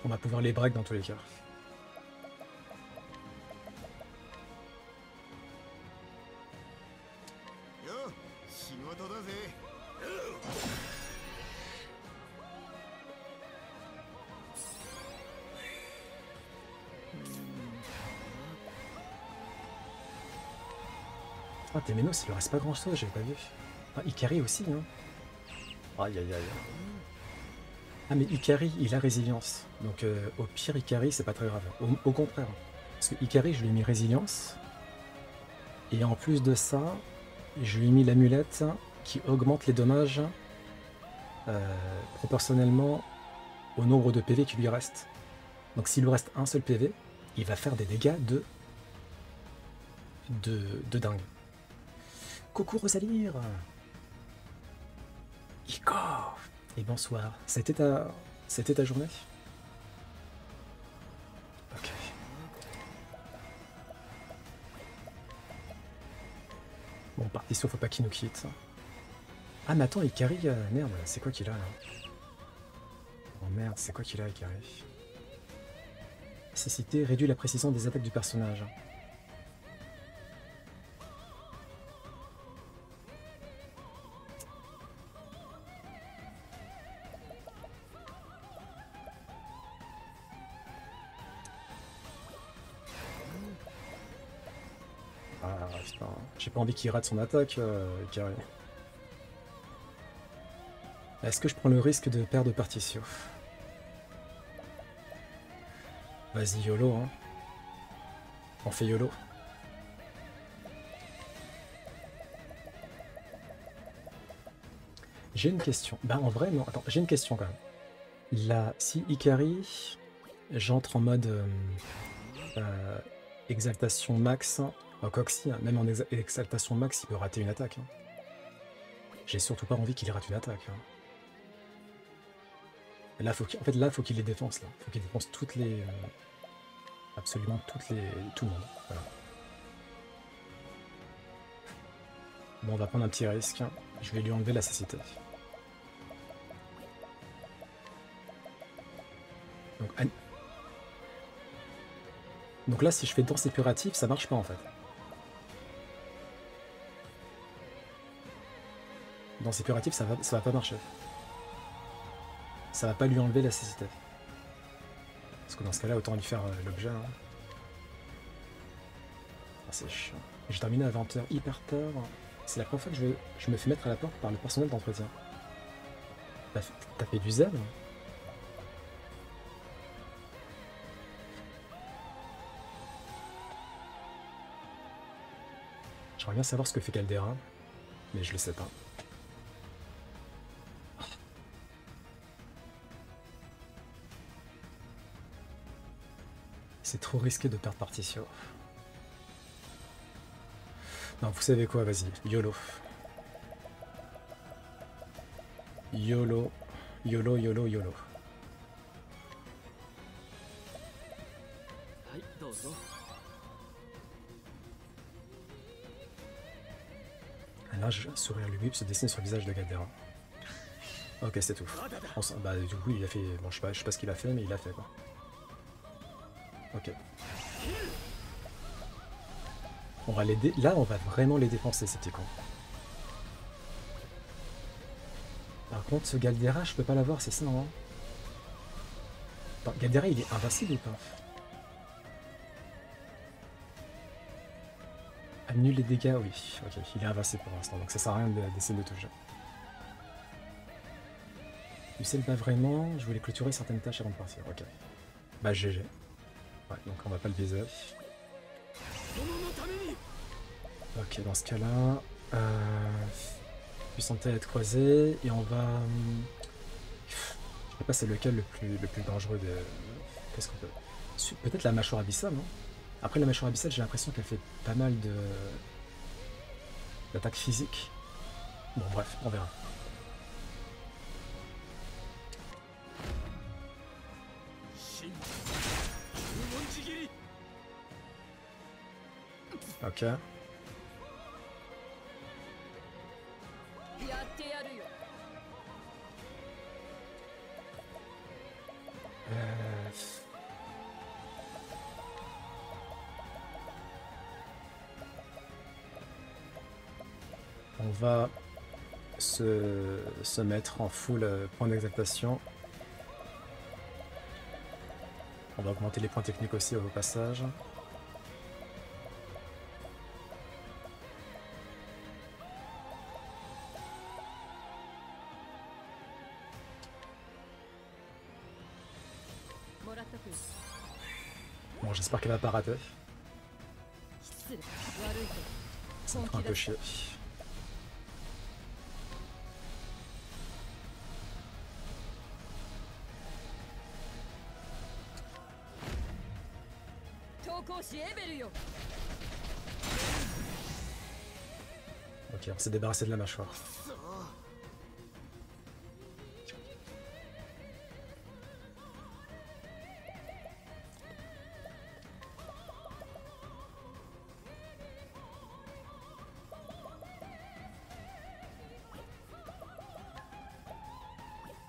On va pouvoir les break dans tous les cas. Ah, Temenos, il lui reste pas grand chose, j'avais pas vu. Ah, Ikari aussi, hein. Aïe aïe aïe. Ah, mais Ikari, il a résilience. Donc, au pire, Ikari, c'est pas très grave. Au contraire. Parce que Ikari, je lui ai mis résilience. Et en plus de ça, je lui ai mis l'amulette qui augmente les dommages proportionnellement au nombre de PV qui lui reste. Donc, s'il lui reste un seul PV, il va faire des dégâts de dingue. Coucou Rosalir. Iko. Et bonsoir. C'était ta journée? Ok. Bon, Partition, faut pas qu'il nous quitte. Ah, mais attends, Ikari, merde, c'est quoi qu'il a là? Oh merde, c'est quoi qu'il a, Ikari? Nécessité réduit la précision des attaques du personnage. Ah putain, j'ai pas envie qu'il rate son attaque, Ikari. Est-ce que je prends le risque de perdre Partition? Vas-y, YOLO, hein. On fait YOLO. J'ai une question. Bah en vrai, non. Attends, j'ai une question quand même. Là, si Ikari, j'entre en mode exaltation max, Coxy, hein, même en exaltation max, il peut rater une attaque. Hein. J'ai surtout pas envie qu'il rate une attaque. Hein. Là, en fait, là, faut qu'il les défense. Là, faut qu'il défense toutes les, absolument tout le monde. Voilà. Bon, on va prendre un petit risque. Je vais lui enlever la cécité. Donc là, si je fais danse épurative, ça marche pas en fait. Danse épurative, ça va pas marcher. Ça va pas lui enlever la cécité. Parce que dans ce cas-là, autant lui faire l'objet. Hein. Ah, c'est chiant. J'ai terminé à 20h, hyper tard. C'est la première fois que je me fais mettre à la porte par le personnel d'entretien. T'as fait du zèle? J'aimerais bien savoir ce que fait Caldera, mais je le sais pas. C'est trop risqué de perdre Partition. Non, vous savez quoi, vas-y, YOLO. YOLO. YOLO, YOLO, YOLO. Un large sourire lugubre se dessine sur le visage de Galdera. Ok, c'est tout. Bah, du coup, il a fait. Bon, je sais pas ce qu'il a fait, mais il a fait quoi. Ok. On va l'aider. Là, on va vraiment les défoncer, ces petits cons. Par contre, ce Galdera, je peux pas l'avoir, c'est ça, non? Attends, Galdera, il est invincible ou pas? Annule les dégâts, oui. Ok, il est invincible pour l'instant, donc ça sert à rien d'essayer de le toucher. Tu sais pas vraiment, je voulais clôturer certaines tâches avant de partir, ok. Bah GG. Ouais, donc on va pas le baiser. Ok, dans ce cas-là, puissante tête croisée, et on va... je sais pas c'est lequel le plus dangereux de... Qu'est-ce qu'on peut... Peut-être la mâchoire abyssale, non? Après la mâchoire abyssale, j'ai l'impression qu'elle fait pas mal de... d'attaques physiques. Bon bref, on verra. Ok. On va se mettre en full point d'exaltation. On va augmenter les points techniques aussi au passage. Bon, j'espère qu'elle va pas rater. Ça me fera un peu chier. Ok, on s'est débarrassé de la mâchoire.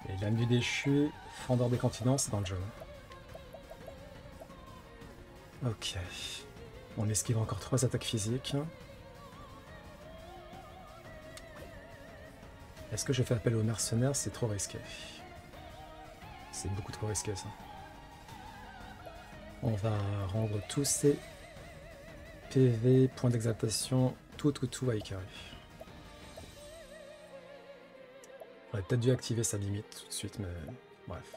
Et l'âme du déchu, fendeur des continents, c'est dans le jeu. Ok. On esquive encore 3 attaques physiques. Est-ce que je fais appel aux mercenaires? C'est trop risqué. C'est beaucoup trop risqué ça. On va rendre tous ces PV, points d'exaltation, tout à Ikari. On aurait peut-être dû activer sa limite tout de suite, mais bref.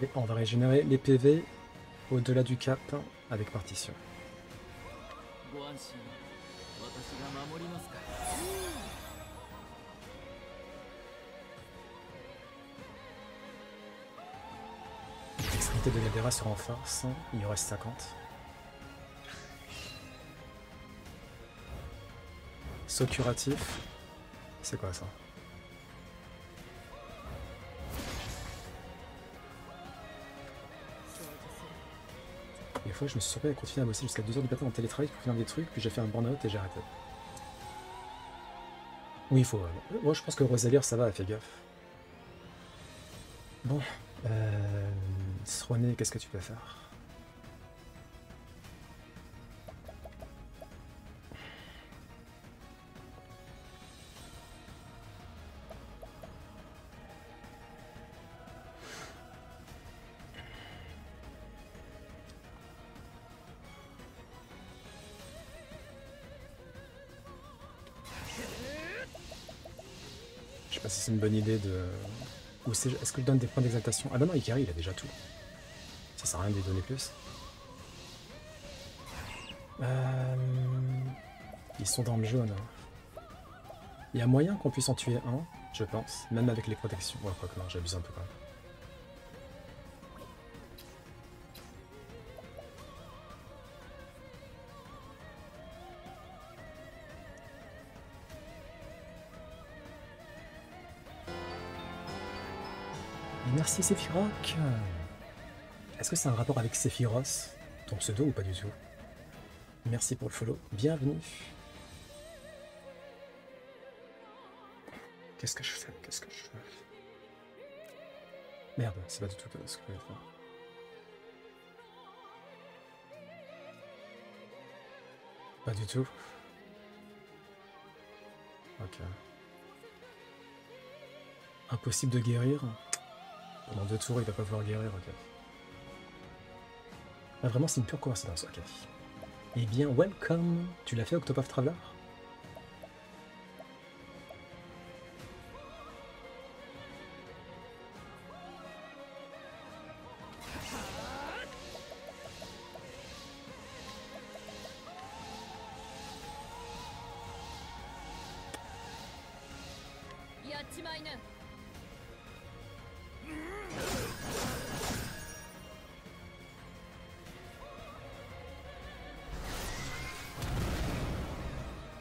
Et on va régénérer les PV au-delà du cap avec partition. L'extrémité de Galdera sera en force, il lui reste 50. Saut curatif, c'est quoi ça? Des fois, je me suis surpris à continuer à bosser jusqu'à 2h du matin en télétravail pour finir des trucs, puis j'ai fait un burn-out et j'ai arrêté. Oui, il faut. Moi, je pense que Rosalir, ça va, elle fait gaffe. Bon. Sroné, qu'est-ce que tu peux faire? Je sais pas si c'est une bonne idée de... Ou est-ce que je donne des points d'exaltation? Ah bah non, Ikari, il a déjà tout. Ça sert à rien de lui donner plus. Ils sont dans le jaune. Il y a moyen qu'on puisse en tuer un, je pense, même avec les protections. Ouais, quoi que non, j'abuse un peu quand même. Merci Sephiroth. Est-ce que c'est un rapport avec Sephiroth, ton pseudo ou pas du tout? Merci pour le follow, bienvenue. Qu'est-ce que je fais? Qu'est-ce que je fais? Merde, c'est pas du tout ce que je voulais faire. Pas du tout. Ok. Impossible de guérir. Pendant 2 tours, il va pas pouvoir guérir, ok. Ah, vraiment, c'est une pure coïncidence, ok. Eh bien, welcome. Tu l'as fait, Octopath Traveler?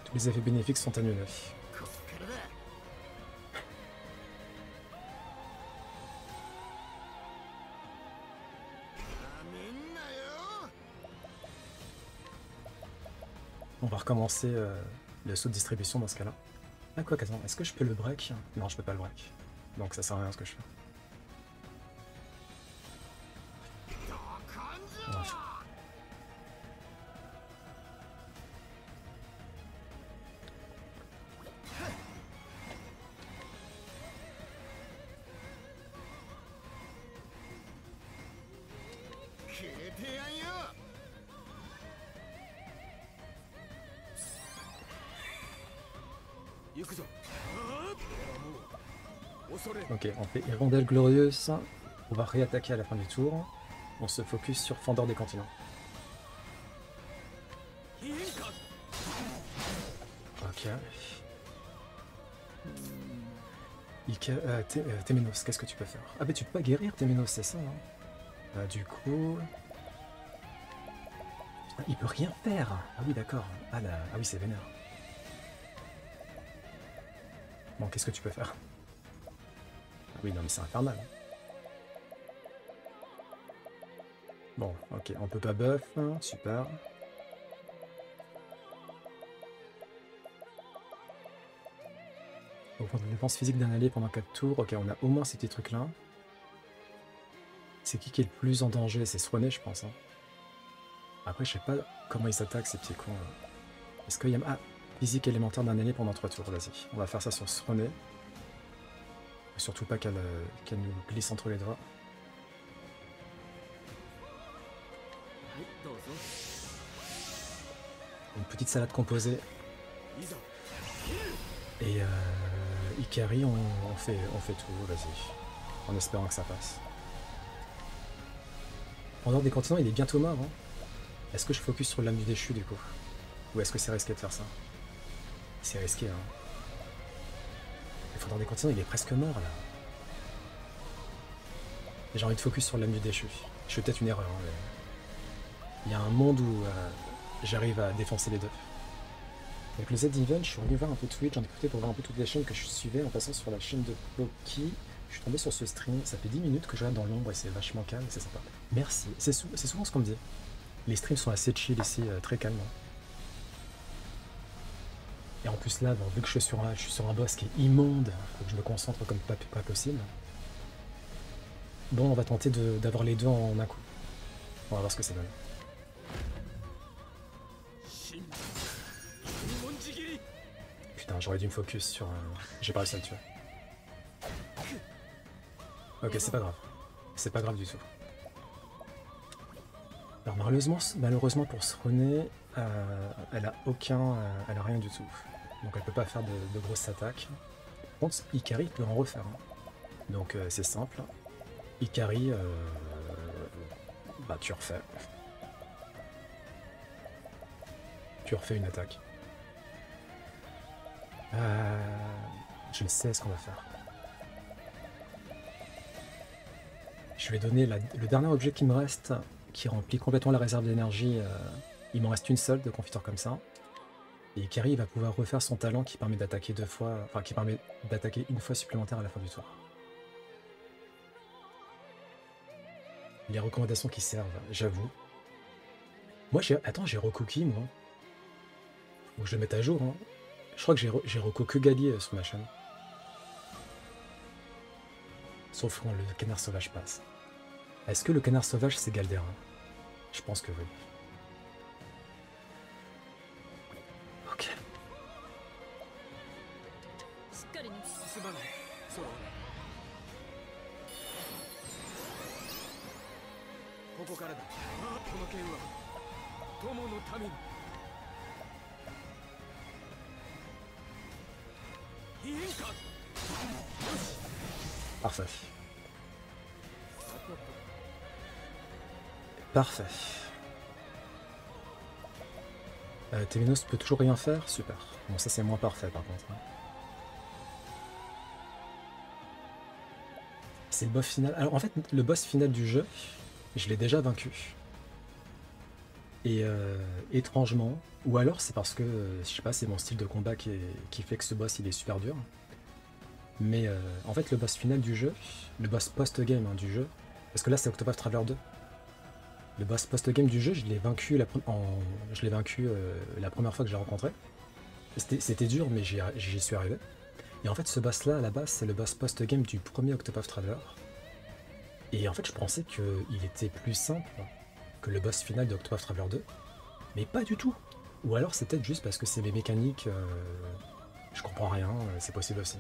Tous les effets bénéfiques sont annulés. On va recommencer le saut de distribution dans ce cas-là. Ah quoi, attends, est-ce que je peux le break? Non, je peux pas le break. Donc ça sert à rien ce que je fais. Ouais. Ok, on fait Hirondelle Glorieuse. On va réattaquer à la fin du tour. On se focus sur Fendeur des Continents. Ok. Téménos, qu'est-ce que tu peux faire? Ah bah tu peux pas guérir Téménos, c'est ça, hein. Du coup... Il peut rien faire. Ah oui, d'accord. Ah oui, c'est vénère. Bon, qu'est-ce que tu peux faire? Ah oui, non, mais c'est infernal. Bon, ok, on peut pas buff. Super. Augmente la défense physique d'un allié pendant 4 tours. Ok, on a au moins ces petits trucs-là. C'est qui est le plus en danger? C'est Swané, je pense. Hein. Après, je sais pas comment ils s'attaquent, ces petits cons. Est-ce qu'il y a... Ah, physique élémentaire d'un allié pendant 3 tours, vas-y. On va faire ça sur Swané. Surtout pas qu'elle nous glisse entre les doigts. Une petite salade composée. Et Ikari, on fait tout, vas-y. En espérant que ça passe. En dehors des continents, il est bientôt mort. Hein. Est-ce que je focus sur l'âme du déchu du coup? Ou est-ce que c'est risqué de faire ça? C'est risqué, hein. Le Fendeur des continents, il est presque mort là. J'ai envie de focus sur l'âme du déchu. Je fais peut-être une erreur. Hein, mais... Il y a un monde où j'arrive à défoncer les deux. Avec le Z-Event, je suis revenu voir un peu Twitch, j'en ai écouté pour voir un peu toutes les chaînes que je suivais en passant sur la chaîne de Poki. Je suis tombé sur ce stream, ça fait 10 minutes que je regarde dans l'ombre et c'est vachement calme, c'est sympa. Merci, c'est souvent ce qu'on me dit. Les streams sont assez chill ici, très calmes. Et en plus là, bon, vu que je suis sur un boss qui est immonde, faut que je me concentre comme pas possible. Bon, on va tenter d'avoir les deux en un coup. On va voir ce que ça donne. Putain, j'aurais dû me focus sur... J'ai pas réussi à le tuer. Ok, c'est pas grave. C'est pas grave du tout. Alors malheureusement pour Sroné, elle a elle a rien du tout. Donc elle peut pas faire de grosses attaques. Par contre, Ikari peut en refaire. Hein. Donc c'est simple. Ikari, bah tu refais. Tu refais une attaque. Je sais ce qu'on va faire. Je vais donner le dernier objet qui me reste, qui remplit complètement la réserve d'énergie. Il m'en reste une seule de confiture comme ça. Et Kerry va pouvoir refaire son talent qui permet d'attaquer 2 fois, enfin qui permet d'attaquer une fois supplémentaire à la fin du tour. Les recommandations qui servent, j'avoue. Moi j'ai recookie moi. Faut que je le mette à jour. Hein. Je crois que j'ai reco que Gali sur ma chaîne. Sauf quand le canard sauvage passe. Est-ce que le canard sauvage c'est Galdera? Je pense que oui. Ok. Parfait. Parfait. Téménos peut toujours rien faire? Super. Bon, ça c'est moins parfait par contre. Hein. C'est le boss final. Alors en fait, le boss final du jeu, je l'ai déjà vaincu. Et étrangement, ou alors c'est parce que, je sais pas, c'est mon style de combat qui fait que ce boss il est super dur. Mais en fait, le boss final du jeu, le boss post-game hein, du jeu, parce que là c'est Octopath Traveler 2. Le boss post-game du jeu, je l'ai vaincu, la première fois que j'ai rencontré. C'était dur, mais j'y suis arrivé. Et en fait, ce boss-là, à la base, c'est le boss post-game du premier Octopath Traveler. Et en fait, je pensais qu'il était plus simple que le boss final de Octopath Traveler 2. Mais pas du tout. Ou alors, c'est peut-être juste parce que c'est mes mécaniques, je comprends rien, c'est possible aussi.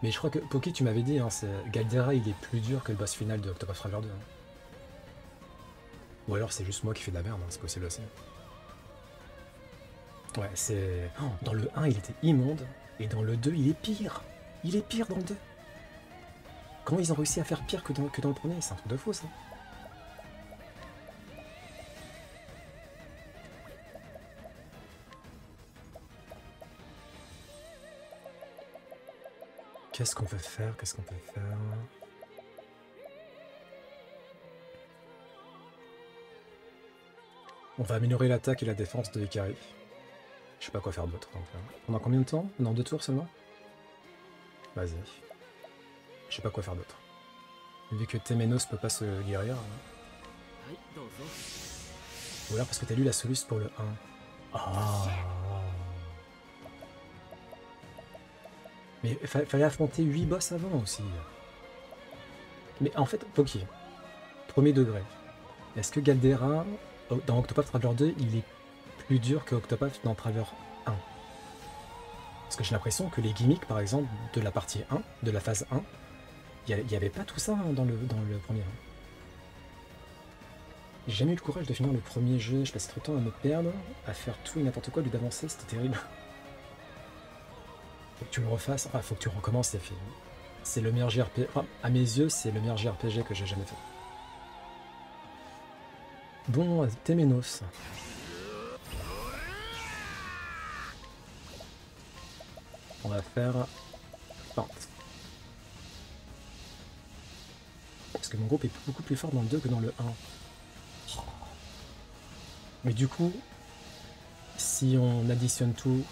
Mais je crois que, Poki, tu m'avais dit, hein, Galdera, il est plus dur que le boss final de Octopath Traveler 2. Hein. Ou alors c'est juste moi qui fais de la merde, hein, c'est possible aussi. Ouais, c'est... Oh, dans le 1, il était immonde, et dans le 2, il est pire. Il est pire dans le 2. Comment ils ont réussi à faire pire que dans le premier? C'est un truc de faux, ça. Qu'est-ce qu'on peut faire? Qu'est-ce qu'on peut faire? On va améliorer l'attaque et la défense de Ikari. Je sais pas quoi faire d'autre. Pendant combien de temps? Dans 2 tours seulement? Vas-y. Je sais pas quoi faire d'autre. Vu que Téménos peut pas se guérir. Hein. Ou alors parce que t'as lu la soluce pour le 1. Ah. Mais fallait affronter 8 boss avant aussi. Mais en fait, ok. Premier degré. Est-ce que Galdera, dans Octopath Traveler 2, il est plus dur que Octopath dans Traveler 1? Parce que j'ai l'impression que les gimmicks, par exemple, de la partie 1, de la phase 1, il n'y avait pas tout ça hein, dans le premier. J'ai jamais eu le courage de finir le premier jeu, je passais trop de temps à me perdre, à faire tout et n'importe quoi, lui d'avancer, c'était terrible. Faut que tu le refasses, enfin faut que tu recommences, c'est le meilleur JRPG, enfin à mes yeux c'est le meilleur JRPG que j'ai jamais fait. Bon, Téménos. On va faire pente. Parce que mon groupe est beaucoup plus fort dans le 2 que dans le 1. Mais du coup, si on additionne tout,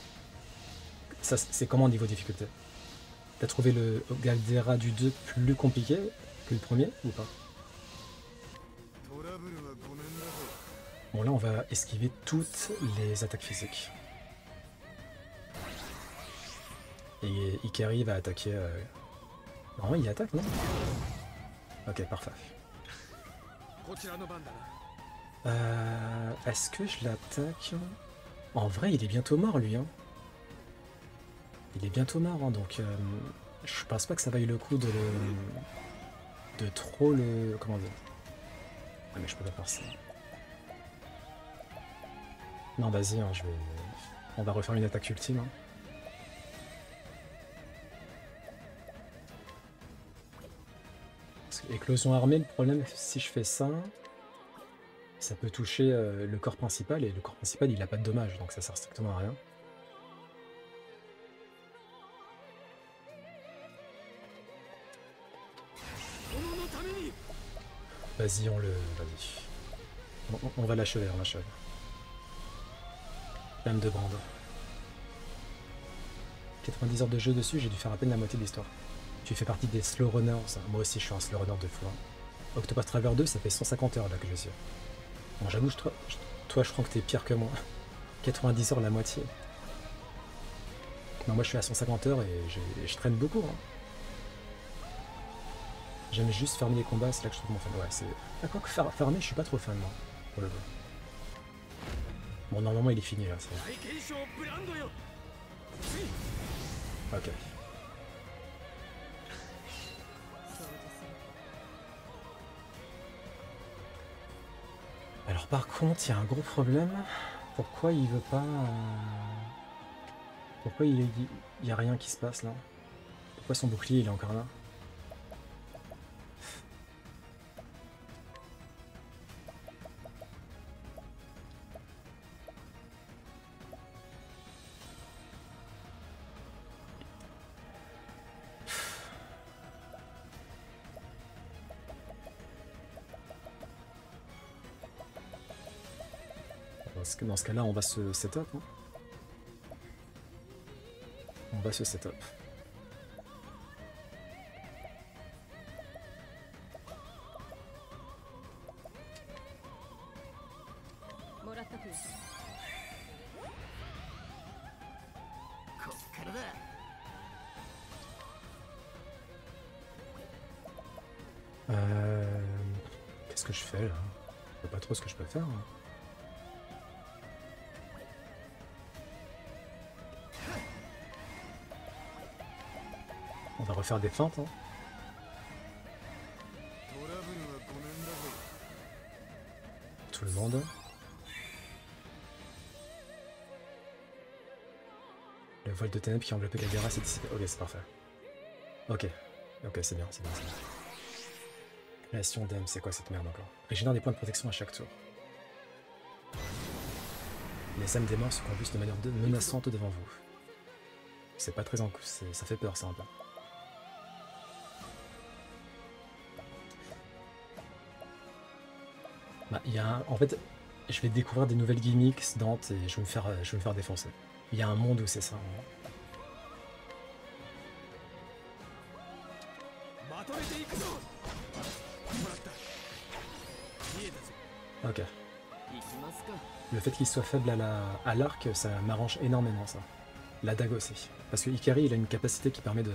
ça c'est comment au niveau difficulté? T'as trouvé le Galdera du 2 plus compliqué que le premier ou pas? Bon là on va esquiver toutes les attaques physiques. Et Ikari va attaquer... Normalement il attaque non? Ok parfait. Est-ce que je l'attaque? En vrai il est bientôt mort lui hein. Il est bientôt mort hein, donc je pense pas que ça vaille le coup de trop le... Comment dire? Ah mais je peux pas faire ça. Non vas-y hein, on va refaire une attaque ultime. Hein. Parce que éclosion armée, le problème si je fais ça, Ça peut toucher le corps principal, et le corps principal il a pas de dommages, donc ça sert strictement à rien. Vas-y, on le... Vas-y. On va l'achever, on l'achève. Lame de brande. 90 heures de jeu dessus, j'ai dû faire à peine la moitié de l'histoire. Tu fais partie des slow runners, moi aussi je suis un slow runner de fou. Hein. Octopath Traveler 2, ça fait 150 heures là que je suis. Bon, j'avoue, toi je crois que t'es pire que moi. 90 heures la moitié. Non, moi je suis à 150 heures et je traîne beaucoup. Hein. J'aime juste farmer les combats, c'est là que je trouve mon fan. Ouais, c'est... Ah, quoi que farmer, je suis pas trop fan, moi, pour le coup. Bon, normalement il est fini là, c'est... Ok. Alors par contre, il y a un gros problème. Pourquoi il veut pas... Pourquoi il y a rien qui se passe là? Pourquoi son bouclier il est encore là? Dans ce cas-là, on va se setup. Hein. On va se setup. Qu'est-ce que je fais là? Je sais pas trop ce que je peux faire. Hein. On va refaire des feintes. Hein. Tout le monde. Le voile de ténèbres qui a enveloppé Caldera s'est dissipé. Ok, c'est parfait. Ok. Ok, c'est bien, c'est bien, c'est bien. Création d'âme, c'est quoi cette merde encore? Régénère des points de protection à chaque tour. Les âmes des morts se convulsent de manière menaçante devant vous. C'est pas très ça fait peur ça un peu. Bah, en fait, je vais découvrir des nouvelles gimmicks, Dante, et je vais me faire défoncer. Il y a un monde où c'est ça. Hein. Ok. Le fait qu'il soit faible à l'arc, ça m'arrange énormément ça. La dague aussi. Parce que Ikari, il a une capacité qui permet de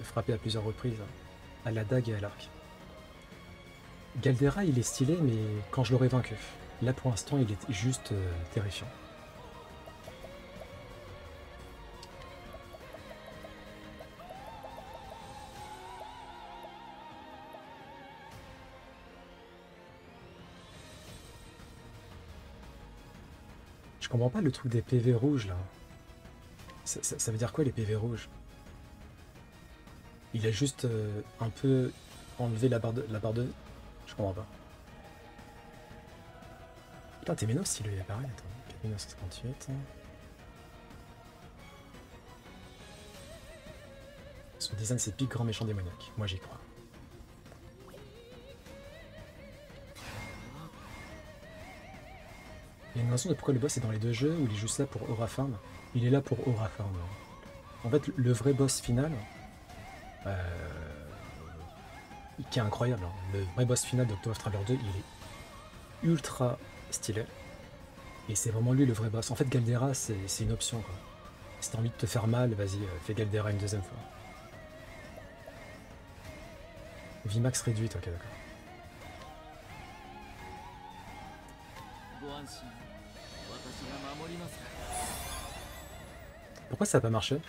frapper à plusieurs reprises à la dague et à l'arc. Galdera, il est stylé, mais quand je l'aurai vaincu. Là, pour l'instant, il est juste terrifiant. Je comprends pas le truc des PV rouges, là. Ça veut dire quoi, les PV rouges? Il a juste un peu enlevé la barre de... Je comprends pas. Putain, Téménos, il est pareil, attends. 4958. Son design, c'est pique grand méchant démoniaque. Moi, j'y crois. Il y a une raison de pourquoi le boss est dans les deux jeux, ou il est juste là pour Aura Farm. Il est là pour Aura Farm. En fait, le vrai boss final, qui est incroyable, hein. Le vrai boss final d'Octopath Traveler 2, il est ultra stylé. Et c'est vraiment lui le vrai boss. En fait, Galdera, c'est une option, quoi. Si t'as envie de te faire mal, vas-y, fais Galdera une deuxième fois. Vimax réduite, ok, d'accord. Pourquoi ça n'a pas marché?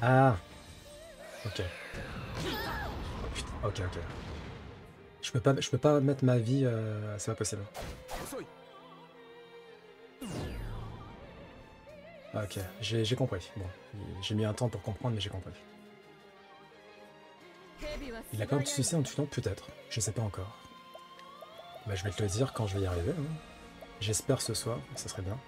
Ah. Ok. Oh, putain. Ok, ok. Je peux pas mettre ma vie, c'est pas possible. Ok, j'ai compris. Bon, j'ai mis un temps pour comprendre, mais j'ai compris. Il a pas de succès en tuant, peut-être. Je sais pas encore. Bah, je vais te le dire quand je vais y arriver. Hein. J'espère ce soir, ça serait bien.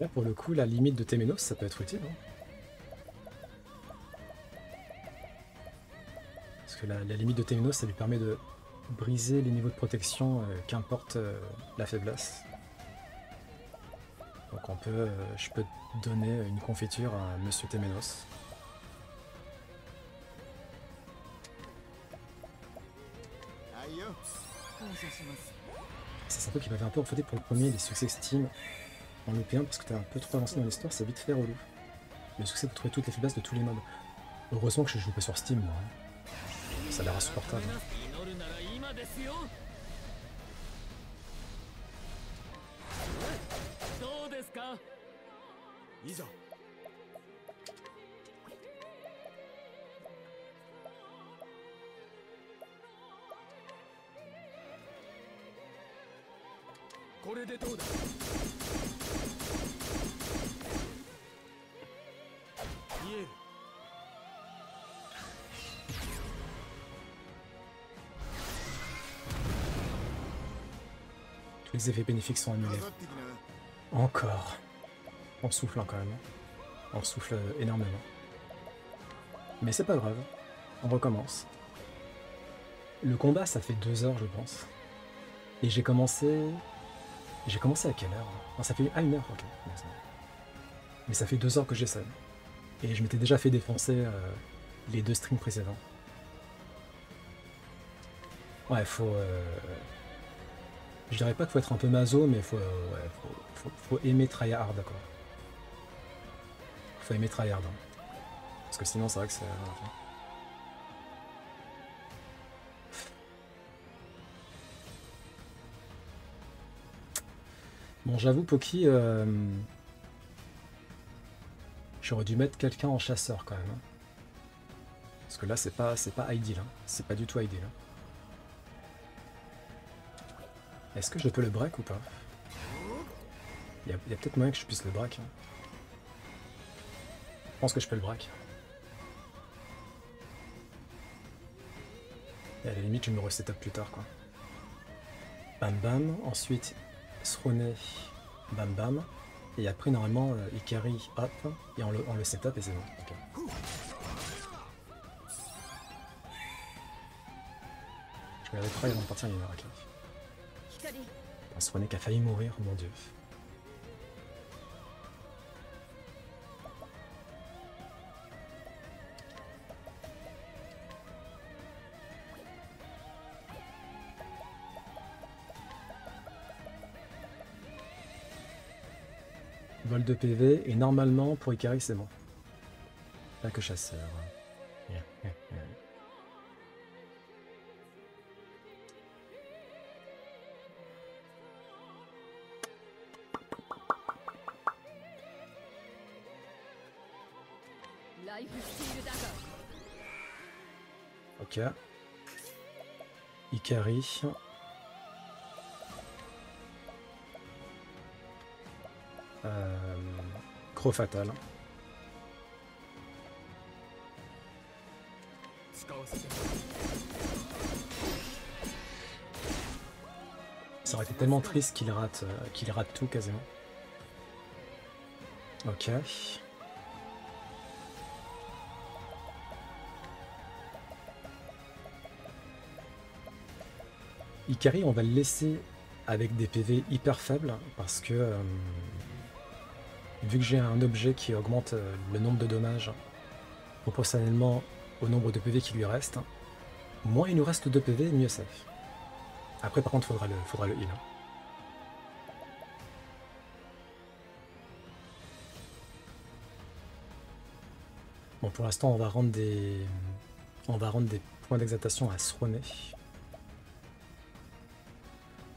Là, pour le coup, la limite de Temenos, ça peut être utile. Hein. Parce que la limite de Temenos, ça lui permet de briser les niveaux de protection, qu'importe la faiblesse. Donc je peux donner une confiture à Monsieur Temenos. C'est un peu qui m'avait un peu reflété pour le premier, les succès Steam en loupé 1 parce que t'es un peu trop avancé dans l'histoire, c'est vite fait relou. Le succès de trouver toutes les faiblesses de tous les mobs. Heureusement que je joue pas sur Steam moi. Hein. Ça a l'air insupportable. Tous les effets bénéfiques sont annulés. Encore. On souffle quand même. On souffle énormément. Mais c'est pas grave. On recommence. Le combat, ça fait 2 heures, je pense. Et j'ai commencé... J'ai commencé à quelle heure? Non, ça fait 1 heure, ok. Mais ça fait 2 heures que j'essaie. Et je m'étais déjà fait défoncer les 2 streams précédents. Ouais, faut... Je dirais pas qu'il faut être un peu maso, mais faut aimer tryhard, quoi. Faut aimer tryhard. Hein. Parce que sinon, c'est vrai que c'est... Bon, j'avoue, Poki... J'aurais dû mettre quelqu'un en chasseur, quand même. Hein. Parce que là, c'est pas ideal. Hein. C'est pas du tout ideal. Hein. Est-ce que je peux le break ou pas? Il y a peut-être moyen que je puisse le break. Hein. Je pense que je peux le break. Et à la limite, je me reset up plus tard, quoi. Bam bam, ensuite Srone, bam bam. Et après, normalement, Ikari, hop, et on le setup et c'est bon. Okay. Je vais regarder 3 avant de partir, il y en a ok. Srone qui a failli mourir, mon dieu. Vol de PV, et normalement pour Ikari c'est bon. Pas que chasseur. Ok. Ikari. Croc fatal. Ça aurait été tellement triste qu'il rate tout quasiment. Ok. Ikari, on va le laisser avec des PV hyper faibles parce que vu que j'ai un objet qui augmente le nombre de dommages proportionnellement au nombre de PV qui lui reste, moins il nous reste de PV, mieux c'est. Après par contre faudra le heal. Bon pour l'instant on va rendre des points d'exaltation à Sroné.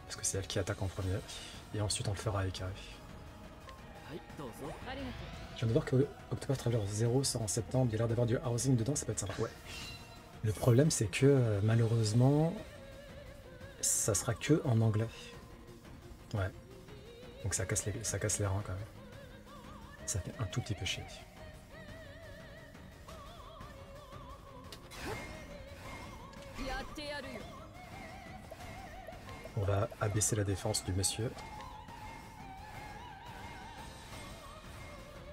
Parce que c'est elle qui attaque en premier. Et ensuite on le fera à Ikari. Je viens de voir que Octopath Traveler 0 sort en septembre, il y a l'air d'avoir du housing dedans, ça peut être sympa. Ouais. Le problème c'est que malheureusement ça sera que en anglais. Ouais. Donc ça casse les reins quand même. Ça fait un tout petit peu chier. On va abaisser la défense du monsieur.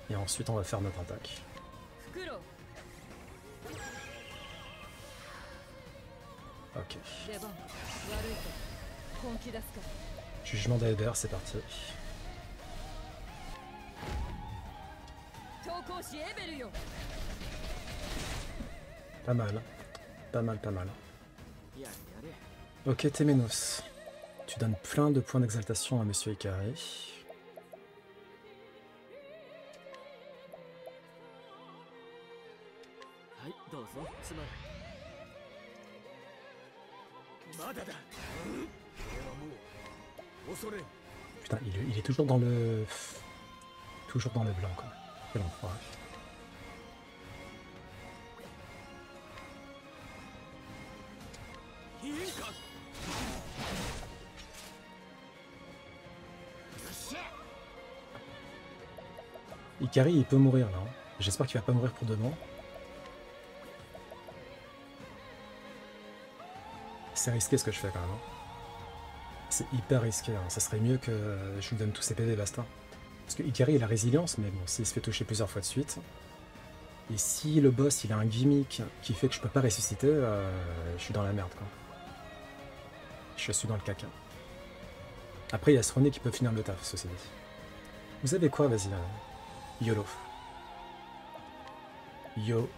Et ensuite on va faire notre attaque. Ok. Jugement d'Aeber, c'est parti. Pas mal. Pas mal, pas mal. Ok, Temenos. Tu donnes plein de points d'exaltation à Monsieur Ikari. Putain, il est toujours dans le... Toujours dans le blanc, quoi. Quel enfoiré. Ikari, il peut mourir, là. Hein. J'espère qu'il va pas mourir pour demain. C'est risqué ce que je fais, quand même. Hein. C'est hyper risqué. Hein. Ça serait mieux que je lui donne tous ses PV, basta. Parce que Ikari, il a résilience, mais bon, s'il se fait toucher plusieurs fois de suite... Et si le boss, il a un gimmick qui fait que je peux pas ressusciter, je suis dans la merde, quoi. Je suis dans le caca. Après, il y a Sroné qui peut finir le taf, ceci dit. Vous savez quoi, vas-y, YOLO. YOLO.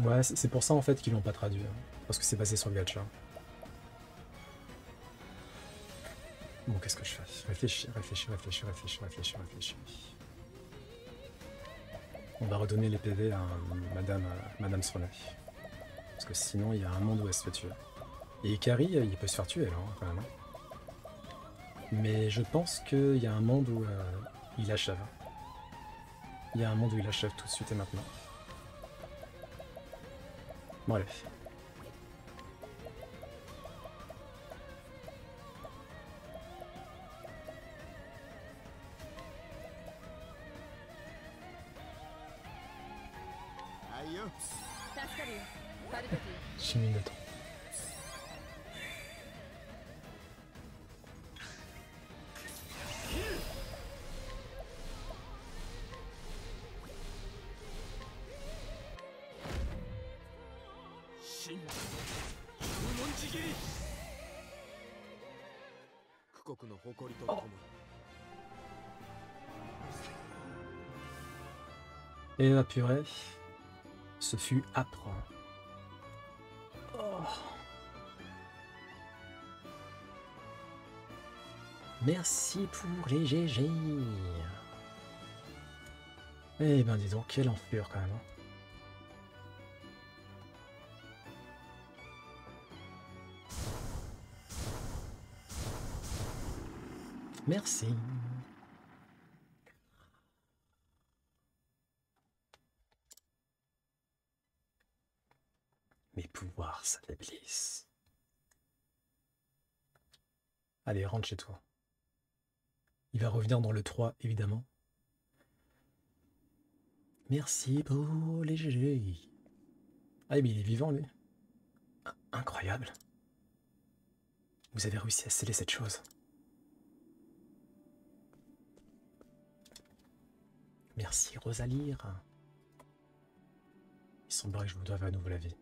Ouais, c'est pour ça en fait qu'ils l'ont pas traduit. Hein, parce que c'est basé sur le gacha. Bon, qu'est-ce que je fais? Réfléchis. On va redonner les PV à Madame Sroné. Parce que sinon, il y a un monde où elle se fait tuer. Et Ikari, il peut se faire tuer, là, hein, quand même. Mais je pense qu'il y a un monde où il achève. Il y a un monde où il achève tout de suite et maintenant. Bon, allez. J'ai mis le temps. Oh. Et la purée, ce fut âpre. Oh. Merci pour les GG. Eh ben dis donc, quelle enflure quand même. Hein. Merci. Mes pouvoirs s'affaiblissent. Allez, rentre chez toi. Il va revenir dans le 3, évidemment. Merci pour les GG. Ah, mais il est vivant, lui. Incroyable. Vous avez réussi à sceller cette chose. Merci, Rosalire. Il semblerait que je vous doive à nouveau la vie.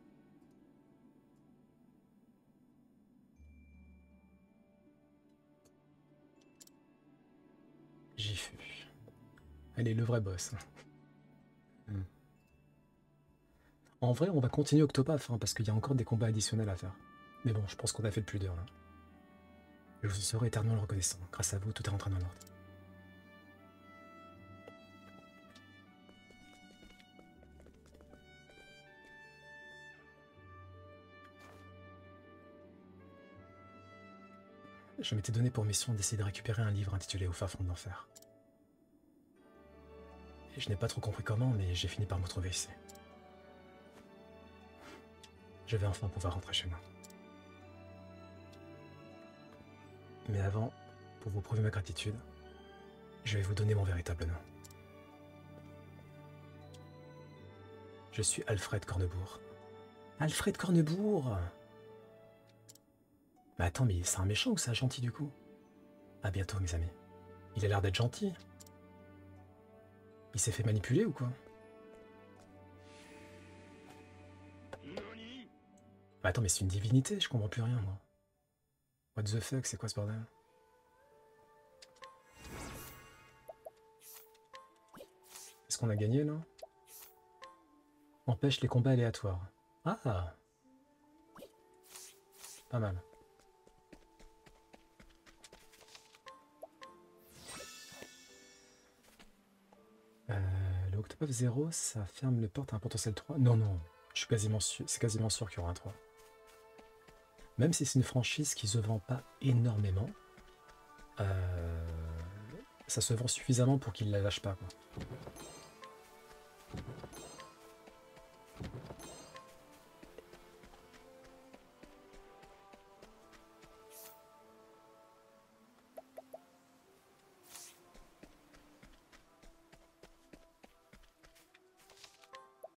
J'y fus. Allez, le vrai boss. En vrai, on va continuer Octopath, hein, parce qu'il y a encore des combats additionnels à faire. Mais bon, je pense qu'on a fait le plus dur, là. Je vous serai éternellement reconnaissant. Grâce à vous, tout est rentré dans l'ordre. Je m'étais donné pour mission d'essayer de récupérer un livre intitulé Au fin fond de l'enfer. Et je n'ai pas trop compris comment, mais j'ai fini par me trouver ici. Je vais enfin pouvoir rentrer chez moi. Mais avant, pour vous prouver ma gratitude, je vais vous donner mon véritable nom. Je suis Alfred Cornebourg. Alfred Cornebourg! Mais attends, mais c'est un méchant ou c'est un gentil du coup? À bientôt, mes amis. Il a l'air d'être gentil. Il s'est fait manipuler ou quoi? Bah attends, mais c'est une divinité, je comprends plus rien, moi. What the fuck, c'est quoi ce bordel? Est-ce qu'on a gagné, là? Empêche les combats aléatoires. Ah! Pas mal. Le Octopath 0, ça ferme les portes à un potentiel 3. Non, non, je suis quasiment sûr, c'est quasiment sûr qu'il y aura un 3. Même si c'est une franchise qui se vend pas énormément, ça se vend suffisamment pour qu'ils la lâchent pas, quoi.